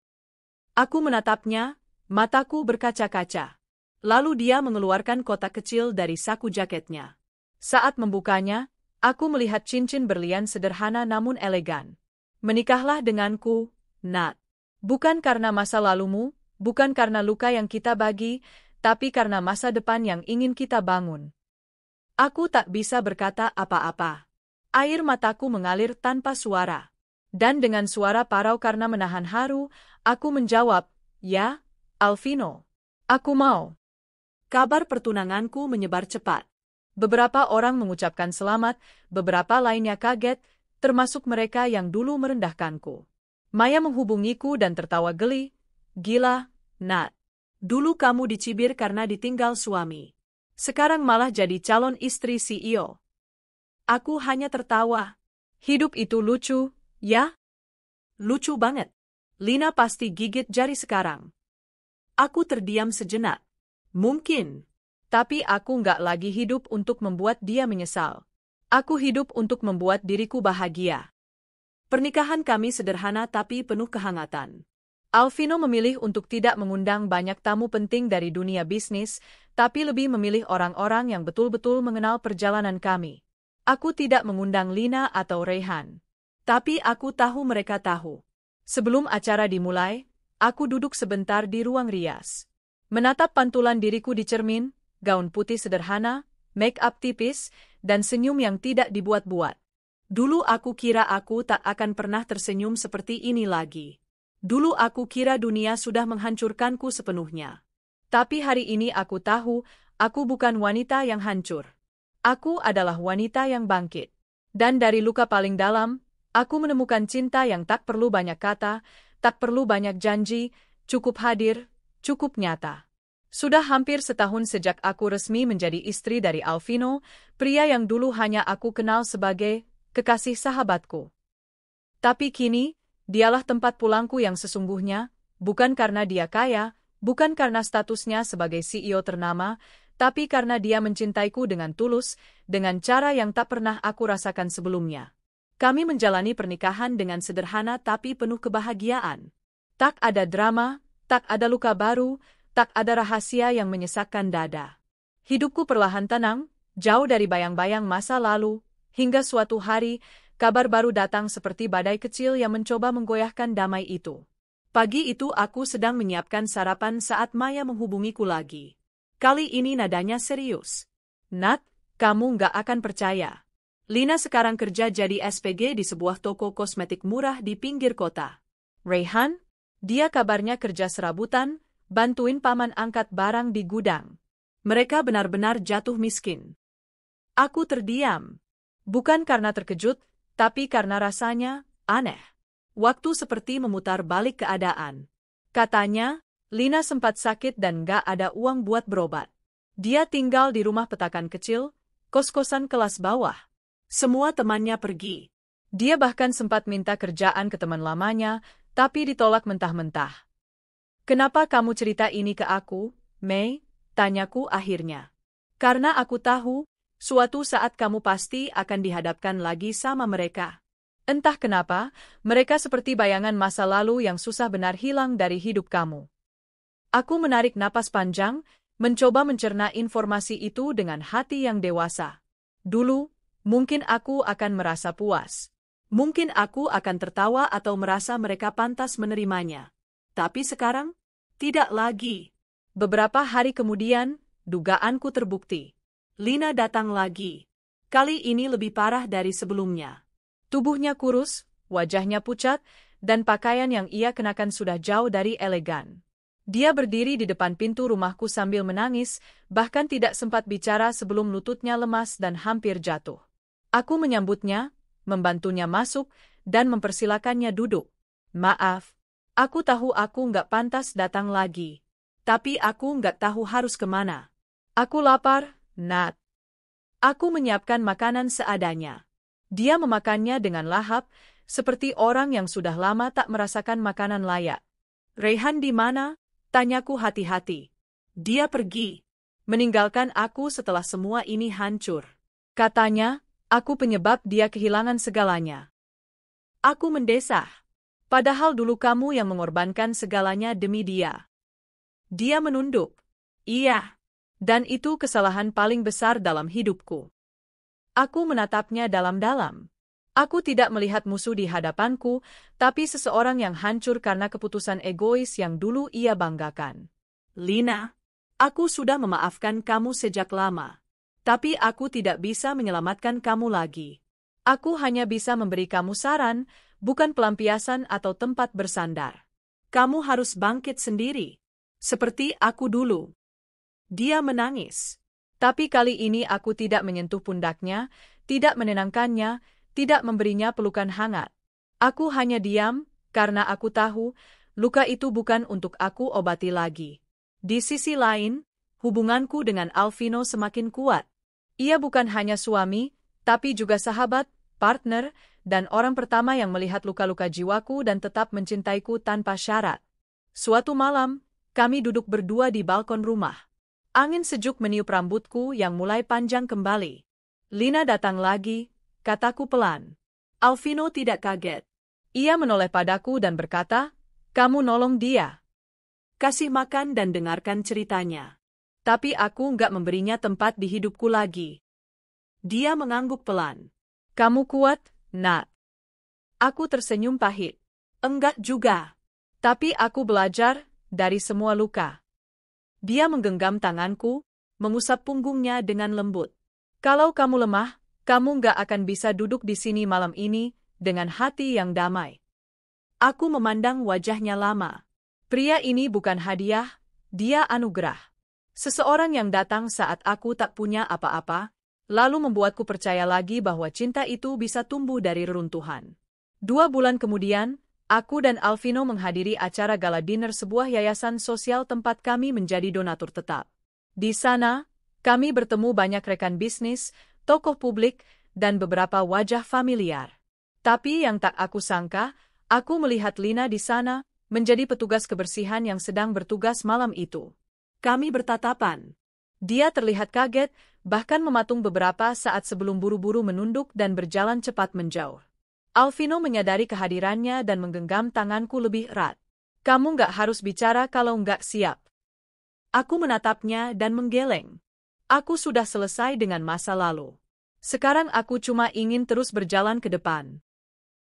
Aku menatapnya, mataku berkaca-kaca. Lalu dia mengeluarkan kotak kecil dari saku jaketnya. Saat membukanya, aku melihat cincin berlian sederhana namun elegan. Menikahlah denganku, Nat. Bukan karena masa lalumu, bukan karena luka yang kita bagi, tapi karena masa depan yang ingin kita bangun. Aku tak bisa berkata apa-apa. Air mataku mengalir tanpa suara. Dan dengan suara parau karena menahan haru, aku menjawab, ya, Alvino. Aku mau. Kabar pertunanganku menyebar cepat. Beberapa orang mengucapkan selamat, beberapa lainnya kaget, termasuk mereka yang dulu merendahkanku. Maya menghubungiku dan tertawa geli. Gila, Nat. Dulu kamu dicibir karena ditinggal suami. Sekarang malah jadi calon istri CEO. Aku hanya tertawa. Hidup itu lucu, ya? Lucu banget. Lina pasti gigit jari sekarang. Aku terdiam sejenak. Mungkin. Tapi aku nggak lagi hidup untuk membuat dia menyesal. Aku hidup untuk membuat diriku bahagia. Pernikahan kami sederhana tapi penuh kehangatan. Alvino memilih untuk tidak mengundang banyak tamu penting dari dunia bisnis, tapi lebih memilih orang-orang yang betul-betul mengenal perjalanan kami. Aku tidak mengundang Lina atau Raihan. Tapi aku tahu mereka tahu. Sebelum acara dimulai, aku duduk sebentar di ruang rias. Menatap pantulan diriku di cermin, gaun putih sederhana, make-up tipis, dan senyum yang tidak dibuat-buat. Dulu aku kira aku tak akan pernah tersenyum seperti ini lagi. Dulu aku kira dunia sudah menghancurkanku sepenuhnya. Tapi hari ini aku tahu, aku bukan wanita yang hancur. Aku adalah wanita yang bangkit. Dan dari luka paling dalam, aku menemukan cinta yang tak perlu banyak kata, tak perlu banyak janji, cukup hadir, cukup nyata. Sudah hampir setahun sejak aku resmi menjadi istri dari Alvino, pria yang dulu hanya aku kenal sebagai kekasih sahabatku. Tapi kini, dialah tempat pulangku yang sesungguhnya, bukan karena dia kaya, bukan karena statusnya sebagai CEO ternama, tapi karena dia mencintaiku dengan tulus, dengan cara yang tak pernah aku rasakan sebelumnya. Kami menjalani pernikahan dengan sederhana tapi penuh kebahagiaan. Tak ada drama, tak ada luka baru, tak ada rahasia yang menyesakkan dada. Hidupku perlahan tenang, jauh dari bayang-bayang masa lalu, hingga suatu hari, kabar baru datang seperti badai kecil yang mencoba menggoyahkan damai itu. Pagi itu aku sedang menyiapkan sarapan saat Maya menghubungiku lagi. Kali ini nadanya serius. "Nat, kamu nggak akan percaya. Lina sekarang kerja jadi SPG di sebuah toko kosmetik murah di pinggir kota. Rayhan, dia kabarnya kerja serabutan, bantuin paman angkat barang di gudang. Mereka benar-benar jatuh miskin." Aku terdiam. Bukan karena terkejut, tapi karena rasanya aneh. Waktu seperti memutar balik keadaan. Katanya, Lina sempat sakit dan gak ada uang buat berobat. Dia tinggal di rumah petakan kecil, kos-kosan kelas bawah. Semua temannya pergi. Dia bahkan sempat minta kerjaan ke teman lamanya, tapi ditolak mentah-mentah. "Kenapa kamu cerita ini ke aku, Mei?" tanyaku akhirnya. "Karena aku tahu, suatu saat kamu pasti akan dihadapkan lagi sama mereka." Entah kenapa, mereka seperti bayangan masa lalu yang susah benar hilang dari hidup kamu. Aku menarik napas panjang, mencoba mencerna informasi itu dengan hati yang dewasa. Dulu, mungkin aku akan merasa puas. Mungkin aku akan tertawa atau merasa mereka pantas menerimanya. Tapi sekarang, tidak lagi. Beberapa hari kemudian, dugaanku terbukti. Lina datang lagi. Kali ini lebih parah dari sebelumnya. Tubuhnya kurus, wajahnya pucat, dan pakaian yang ia kenakan sudah jauh dari elegan. Dia berdiri di depan pintu rumahku sambil menangis, bahkan tidak sempat bicara sebelum lututnya lemas dan hampir jatuh. Aku menyambutnya, membantunya masuk, dan mempersilakannya duduk. "Maaf. Aku tahu aku nggak pantas datang lagi. Tapi aku nggak tahu harus kemana. Aku lapar, Nat." Aku menyiapkan makanan seadanya. Dia memakannya dengan lahap, seperti orang yang sudah lama tak merasakan makanan layak. "Rayhan di mana?" tanyaku hati-hati. "Dia pergi. Meninggalkan aku setelah semua ini hancur. Katanya, aku penyebab dia kehilangan segalanya." Aku mendesah. "Padahal dulu kamu yang mengorbankan segalanya demi dia." Dia menunduk. "Iya. Dan itu kesalahan paling besar dalam hidupku." Aku menatapnya dalam-dalam. Aku tidak melihat musuh di hadapanku, tapi seseorang yang hancur karena keputusan egois yang dulu ia banggakan. "Lina, aku sudah memaafkan kamu sejak lama. Tapi aku tidak bisa menyelamatkan kamu lagi. Aku hanya bisa memberi kamu saran, bukan pelampiasan atau tempat bersandar. Kamu harus bangkit sendiri. Seperti aku dulu." Dia menangis. Tapi kali ini aku tidak menyentuh pundaknya, tidak menenangkannya, tidak memberinya pelukan hangat. Aku hanya diam, karena aku tahu, luka itu bukan untuk aku obati lagi. Di sisi lain, hubunganku dengan Alvino semakin kuat. Ia bukan hanya suami, tapi juga sahabat, partner, dan orang pertama yang melihat luka-luka jiwaku dan tetap mencintaiku tanpa syarat. Suatu malam, kami duduk berdua di balkon rumah. Angin sejuk meniup rambutku yang mulai panjang kembali. "Lina datang lagi," kataku pelan. Alvino tidak kaget. Ia menoleh padaku dan berkata, "Kamu nolong dia. Kasih makan dan dengarkan ceritanya." Tapi aku nggak memberinya tempat di hidupku lagi. Dia mengangguk pelan. "Kamu kuat, Nat." Aku tersenyum pahit. "Enggak juga. Tapi aku belajar dari semua luka." Dia menggenggam tanganku, mengusap punggungnya dengan lembut. "Kalau kamu lemah, kamu nggak akan bisa duduk di sini malam ini dengan hati yang damai." Aku memandang wajahnya lama. Pria ini bukan hadiah, dia anugerah. Seseorang yang datang saat aku tak punya apa-apa, lalu membuatku percaya lagi bahwa cinta itu bisa tumbuh dari reruntuhan. 2 bulan kemudian, Aku dan Alvino menghadiri acara gala dinner sebuah yayasan sosial tempat kami menjadi donatur tetap. Di sana, kami bertemu banyak rekan bisnis, tokoh publik, dan beberapa wajah familiar. Tapi yang tak aku sangka, aku melihat Lina di sana, menjadi petugas kebersihan yang sedang bertugas malam itu. Kami bertatapan. Dia terlihat kaget, bahkan mematung beberapa saat sebelum buru-buru menunduk dan berjalan cepat menjauh. Alvino menyadari kehadirannya dan menggenggam tanganku lebih erat. Kamu nggak harus bicara kalau nggak siap. Aku menatapnya dan menggeleng. Aku sudah selesai dengan masa lalu. Sekarang aku cuma ingin terus berjalan ke depan.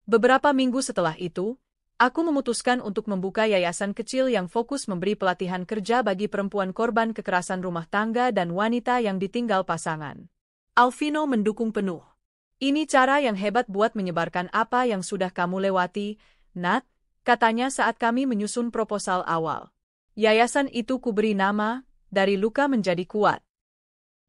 Beberapa minggu setelah itu, aku memutuskan untuk membuka yayasan kecil yang fokus memberi pelatihan kerja bagi perempuan korban kekerasan rumah tangga dan wanita yang ditinggal pasangan. Alvino mendukung penuh. Ini cara yang hebat buat menyebarkan apa yang sudah kamu lewati, Nat, katanya saat kami menyusun proposal awal. Yayasan itu kuberi nama, Dari Luka Menjadi Kuat.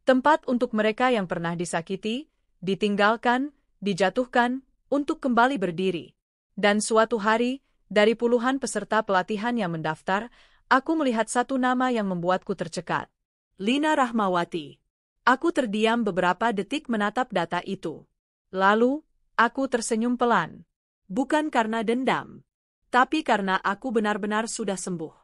Tempat untuk mereka yang pernah disakiti, ditinggalkan, dijatuhkan, untuk kembali berdiri. Dan suatu hari, dari puluhan peserta pelatihan yang mendaftar, aku melihat satu nama yang membuatku tercekat. Lina Rahmawati. Aku terdiam beberapa detik menatap data itu. Lalu, aku tersenyum pelan. Bukan karena dendam, tapi karena aku benar-benar sudah sembuh.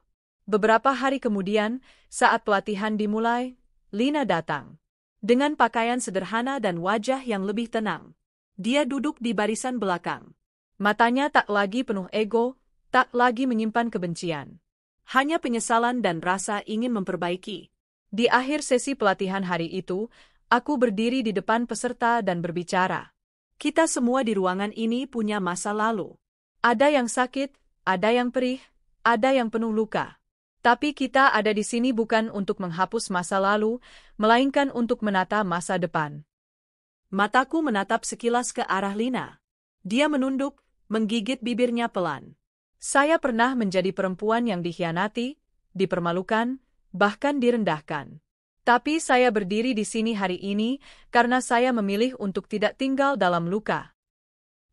Beberapa hari kemudian, saat pelatihan dimulai, Lina datang. Dengan pakaian sederhana dan wajah yang lebih tenang. Dia duduk di barisan belakang. Matanya tak lagi penuh ego, tak lagi menyimpan kebencian. Hanya penyesalan dan rasa ingin memperbaiki. Di akhir sesi pelatihan hari itu, aku berdiri di depan peserta dan berbicara. Kita semua di ruangan ini punya masa lalu. Ada yang sakit, ada yang perih, ada yang penuh luka. Tapi kita ada di sini bukan untuk menghapus masa lalu, melainkan untuk menata masa depan. Mataku menatap sekilas ke arah Lina. Dia menunduk, menggigit bibirnya pelan. Saya pernah menjadi perempuan yang dikhianati, dipermalukan, bahkan direndahkan. Tapi saya berdiri di sini hari ini karena saya memilih untuk tidak tinggal dalam luka.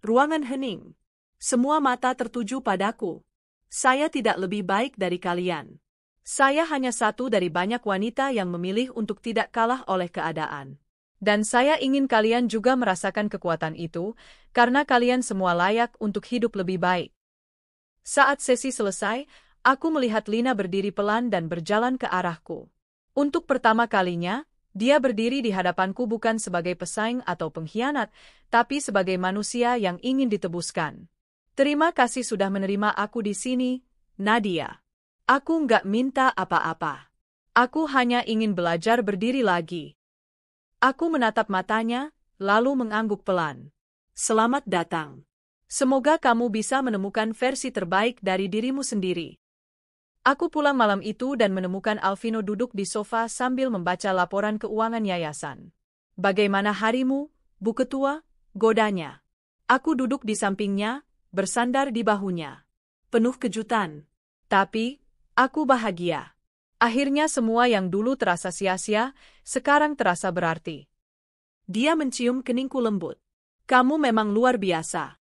Ruangan hening. Semua mata tertuju padaku. Saya tidak lebih baik dari kalian. Saya hanya satu dari banyak wanita yang memilih untuk tidak kalah oleh keadaan. Dan saya ingin kalian juga merasakan kekuatan itu, karena kalian semua layak untuk hidup lebih baik. Saat sesi selesai, aku melihat Lina berdiri pelan dan berjalan ke arahku. Untuk pertama kalinya, dia berdiri di hadapanku bukan sebagai pesaing atau pengkhianat, tapi sebagai manusia yang ingin ditebuskan. Terima kasih sudah menerima aku di sini, Nadia. Aku nggak minta apa-apa. Aku hanya ingin belajar berdiri lagi. Aku menatap matanya, lalu mengangguk pelan. Selamat datang. Semoga kamu bisa menemukan versi terbaik dari dirimu sendiri. Aku pulang malam itu dan menemukan Alvino duduk di sofa sambil membaca laporan keuangan yayasan. Bagaimana harimu, Bu Ketua? Godanya. Aku duduk di sampingnya, bersandar di bahunya. Penuh kejutan. Tapi, aku bahagia. Akhirnya semua yang dulu terasa sia-sia, sekarang terasa berarti. Dia mencium keningku lembut. Kamu memang luar biasa.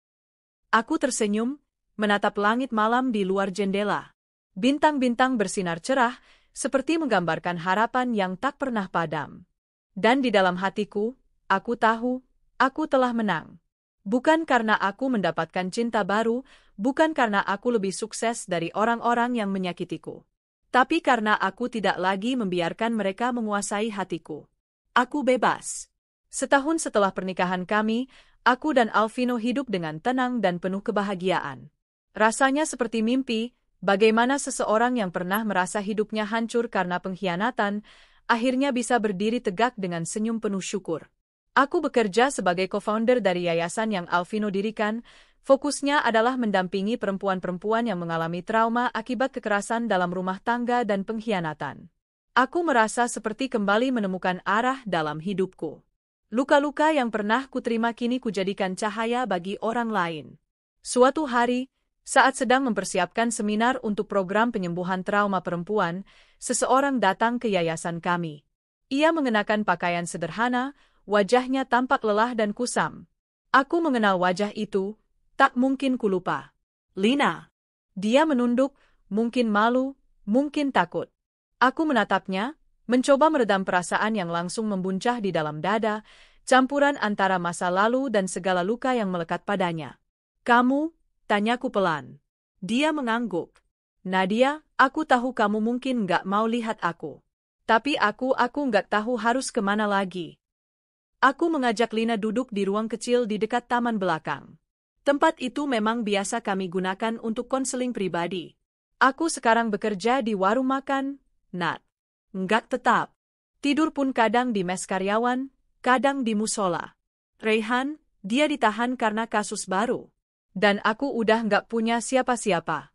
Aku tersenyum, menatap langit malam di luar jendela. Bintang-bintang bersinar cerah, seperti menggambarkan harapan yang tak pernah padam. Dan di dalam hatiku, aku tahu, aku telah menang. Bukan karena aku mendapatkan cinta baru, bukan karena aku lebih sukses dari orang-orang yang menyakitiku. Tapi karena aku tidak lagi membiarkan mereka menguasai hatiku. Aku bebas. Setahun setelah pernikahan kami, aku dan Alvino hidup dengan tenang dan penuh kebahagiaan. Rasanya seperti mimpi, bagaimana seseorang yang pernah merasa hidupnya hancur karena pengkhianatan, akhirnya bisa berdiri tegak dengan senyum penuh syukur. Aku bekerja sebagai co-founder dari yayasan yang Alvino dirikan. Fokusnya adalah mendampingi perempuan-perempuan yang mengalami trauma akibat kekerasan dalam rumah tangga dan pengkhianatan. Aku merasa seperti kembali menemukan arah dalam hidupku. Luka-luka yang pernah kuterima kini kujadikan cahaya bagi orang lain. Suatu hari, saat sedang mempersiapkan seminar untuk program penyembuhan trauma perempuan, seseorang datang ke yayasan kami. Ia mengenakan pakaian sederhana, wajahnya tampak lelah dan kusam. Aku mengenal wajah itu, tak mungkin kulupa. Lina. Dia menunduk, mungkin malu, mungkin takut. Aku menatapnya, mencoba meredam perasaan yang langsung membuncah di dalam dada, campuran antara masa lalu dan segala luka yang melekat padanya. Kamu? Tanyaku pelan. Dia mengangguk. Nadia, aku tahu kamu mungkin nggak mau lihat aku. Tapi aku nggak tahu harus kemana lagi. Aku mengajak Lina duduk di ruang kecil di dekat taman belakang. Tempat itu memang biasa kami gunakan untuk konseling pribadi. Aku sekarang bekerja di warung makan, Nat. Nggak tetap. Tidur pun kadang di mes karyawan, kadang di musola. Raihan, dia ditahan karena kasus baru. Dan aku udah nggak punya siapa-siapa.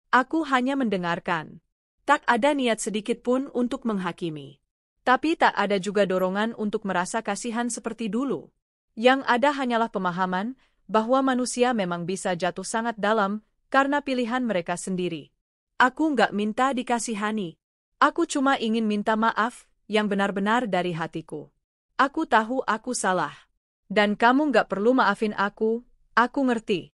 Aku hanya mendengarkan. Tak ada niat sedikit pun untuk menghakimi. Tapi tak ada juga dorongan untuk merasa kasihan seperti dulu. Yang ada hanyalah pemahaman bahwa manusia memang bisa jatuh sangat dalam karena pilihan mereka sendiri. Aku nggak minta dikasihani. Aku cuma ingin minta maaf yang benar-benar dari hatiku. Aku tahu aku salah. Dan kamu nggak perlu maafin aku ngerti.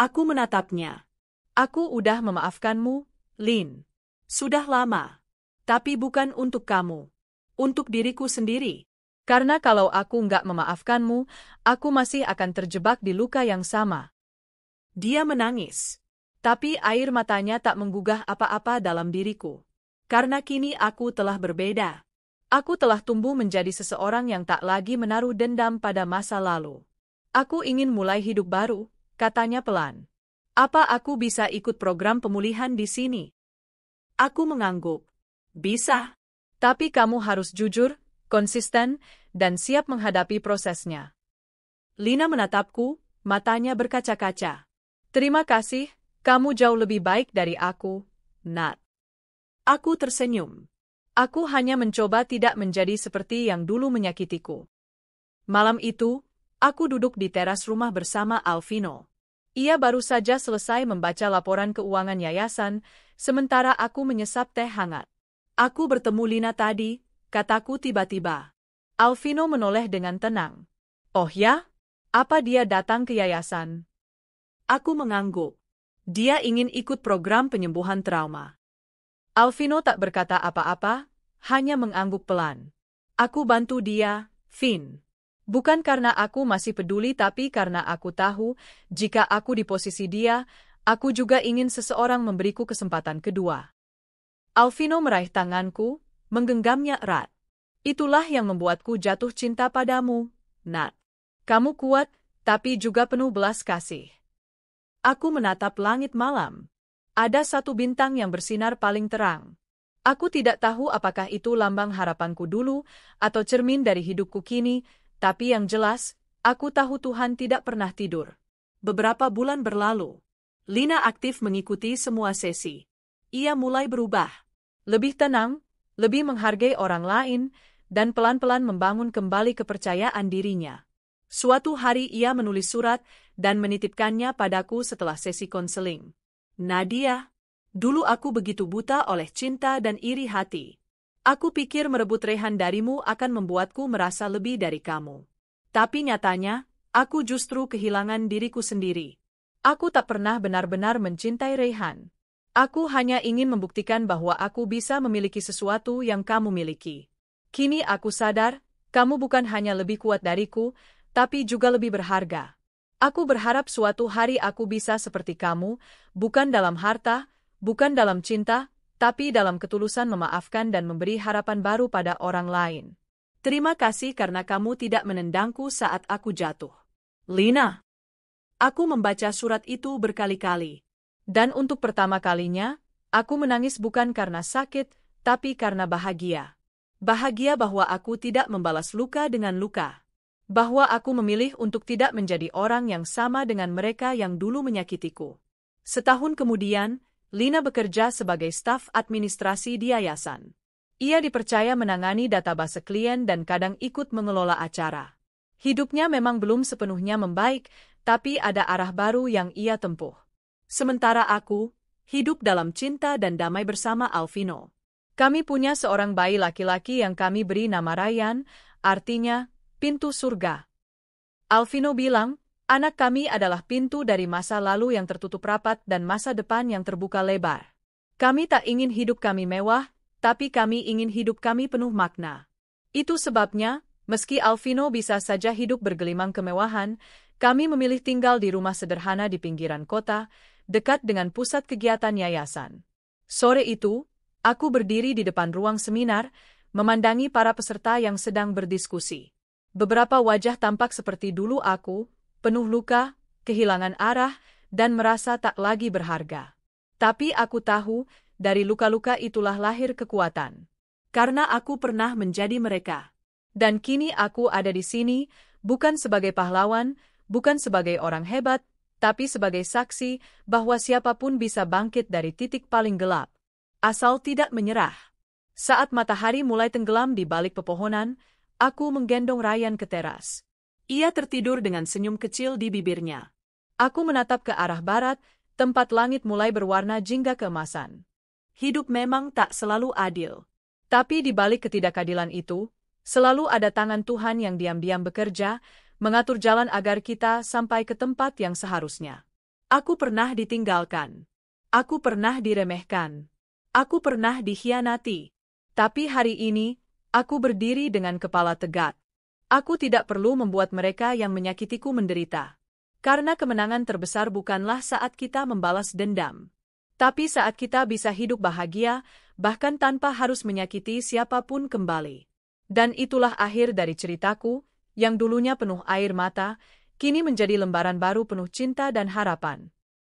Aku menatapnya. Aku udah memaafkanmu, Lin. Sudah lama. Tapi bukan untuk kamu. Untuk diriku sendiri. Karena kalau aku nggak memaafkanmu, aku masih akan terjebak di luka yang sama. Dia menangis. Tapi air matanya tak menggugah apa-apa dalam diriku. Karena kini aku telah berbeda. Aku telah tumbuh menjadi seseorang yang tak lagi menaruh dendam pada masa lalu. Aku ingin mulai hidup baru, katanya pelan. Apa aku bisa ikut program pemulihan di sini? Aku mengangguk. Bisa. Tapi kamu harus jujur, konsisten, dan siap menghadapi prosesnya. Lina menatapku, matanya berkaca-kaca. Terima kasih, kamu jauh lebih baik dari aku, Nat. Aku tersenyum. Aku hanya mencoba tidak menjadi seperti yang dulu menyakitiku. Malam itu, aku duduk di teras rumah bersama Alvino. Ia baru saja selesai membaca laporan keuangan yayasan, sementara aku menyesap teh hangat. Aku bertemu Lina tadi, kataku tiba-tiba. Alvino menoleh dengan tenang. Oh ya? Apa dia datang ke yayasan? Aku mengangguk. Dia ingin ikut program penyembuhan trauma. Alvino tak berkata apa-apa, hanya mengangguk pelan. Aku bantu dia, Vin. Bukan karena aku masih peduli tapi karena aku tahu, jika aku di posisi dia, aku juga ingin seseorang memberiku kesempatan kedua. Alvino meraih tanganku, menggenggamnya erat. Itulah yang membuatku jatuh cinta padamu, Nat. Kamu kuat, tapi juga penuh belas kasih. Aku menatap langit malam. Ada satu bintang yang bersinar paling terang. Aku tidak tahu apakah itu lambang harapanku dulu, atau cermin dari hidupku kini, tapi yang jelas, aku tahu Tuhan tidak pernah tidur. Beberapa bulan berlalu. Lina aktif mengikuti semua sesi. Ia mulai berubah. Lebih tenang, lebih menghargai orang lain, dan pelan-pelan membangun kembali kepercayaan dirinya. Suatu hari ia menulis surat dan menitipkannya padaku setelah sesi konseling. Nadia, dulu aku begitu buta oleh cinta dan iri hati. Aku pikir merebut Raihan darimu akan membuatku merasa lebih dari kamu. Tapi nyatanya, aku justru kehilangan diriku sendiri. Aku tak pernah benar-benar mencintai Raihan. Aku hanya ingin membuktikan bahwa aku bisa memiliki sesuatu yang kamu miliki. Kini aku sadar, kamu bukan hanya lebih kuat dariku, tapi juga lebih berharga. Aku berharap suatu hari aku bisa seperti kamu, bukan dalam harta, bukan dalam cinta, tapi dalam ketulusan memaafkan dan memberi harapan baru pada orang lain. Terima kasih karena kamu tidak menendangku saat aku jatuh. Lina. Aku membaca surat itu berkali-kali. Dan untuk pertama kalinya, aku menangis bukan karena sakit, tapi karena bahagia. Bahagia bahwa aku tidak membalas luka dengan luka. Bahwa aku memilih untuk tidak menjadi orang yang sama dengan mereka yang dulu menyakitiku. Setahun kemudian, Lina bekerja sebagai staf administrasi di yayasan. Ia dipercaya menangani database klien dan kadang ikut mengelola acara. Hidupnya memang belum sepenuhnya membaik, tapi ada arah baru yang ia tempuh. Sementara aku, hidup dalam cinta dan damai bersama Alvino. Kami punya seorang bayi laki-laki yang kami beri nama Ryan, artinya, pintu surga. Alvino bilang, Anak kami adalah pintu dari masa lalu yang tertutup rapat dan masa depan yang terbuka lebar. Kami tak ingin hidup kami mewah, tapi kami ingin hidup kami penuh makna. Itu sebabnya, meski Alvino bisa saja hidup bergelimang kemewahan, kami memilih tinggal di rumah sederhana di pinggiran kota, dekat dengan pusat kegiatan yayasan. Sore itu, aku berdiri di depan ruang seminar, memandangi para peserta yang sedang berdiskusi. Beberapa wajah tampak seperti dulu aku, penuh luka, kehilangan arah, dan merasa tak lagi berharga. Tapi aku tahu, dari luka-luka itulah lahir kekuatan. Karena aku pernah menjadi mereka. Dan kini aku ada di sini, bukan sebagai pahlawan, bukan sebagai orang hebat, tapi sebagai saksi bahwa siapapun bisa bangkit dari titik paling gelap, asal tidak menyerah. Saat matahari mulai tenggelam di balik pepohonan, aku menggendong Ryan ke teras. Ia tertidur dengan senyum kecil di bibirnya. Aku menatap ke arah barat, tempat langit mulai berwarna jingga keemasan. Hidup memang tak selalu adil. Tapi di balik ketidakadilan itu, selalu ada tangan Tuhan yang diam-diam bekerja, mengatur jalan agar kita sampai ke tempat yang seharusnya. Aku pernah ditinggalkan. Aku pernah diremehkan. Aku pernah dikhianati. Tapi hari ini, aku berdiri dengan kepala tegak. Aku tidak perlu membuat mereka yang menyakitiku menderita. Karena kemenangan terbesar bukanlah saat kita membalas dendam, tapi saat kita bisa hidup bahagia, bahkan tanpa harus menyakiti siapapun kembali. Dan itulah akhir dari ceritaku, yang dulunya penuh air mata, kini menjadi lembaran baru penuh cinta dan harapan.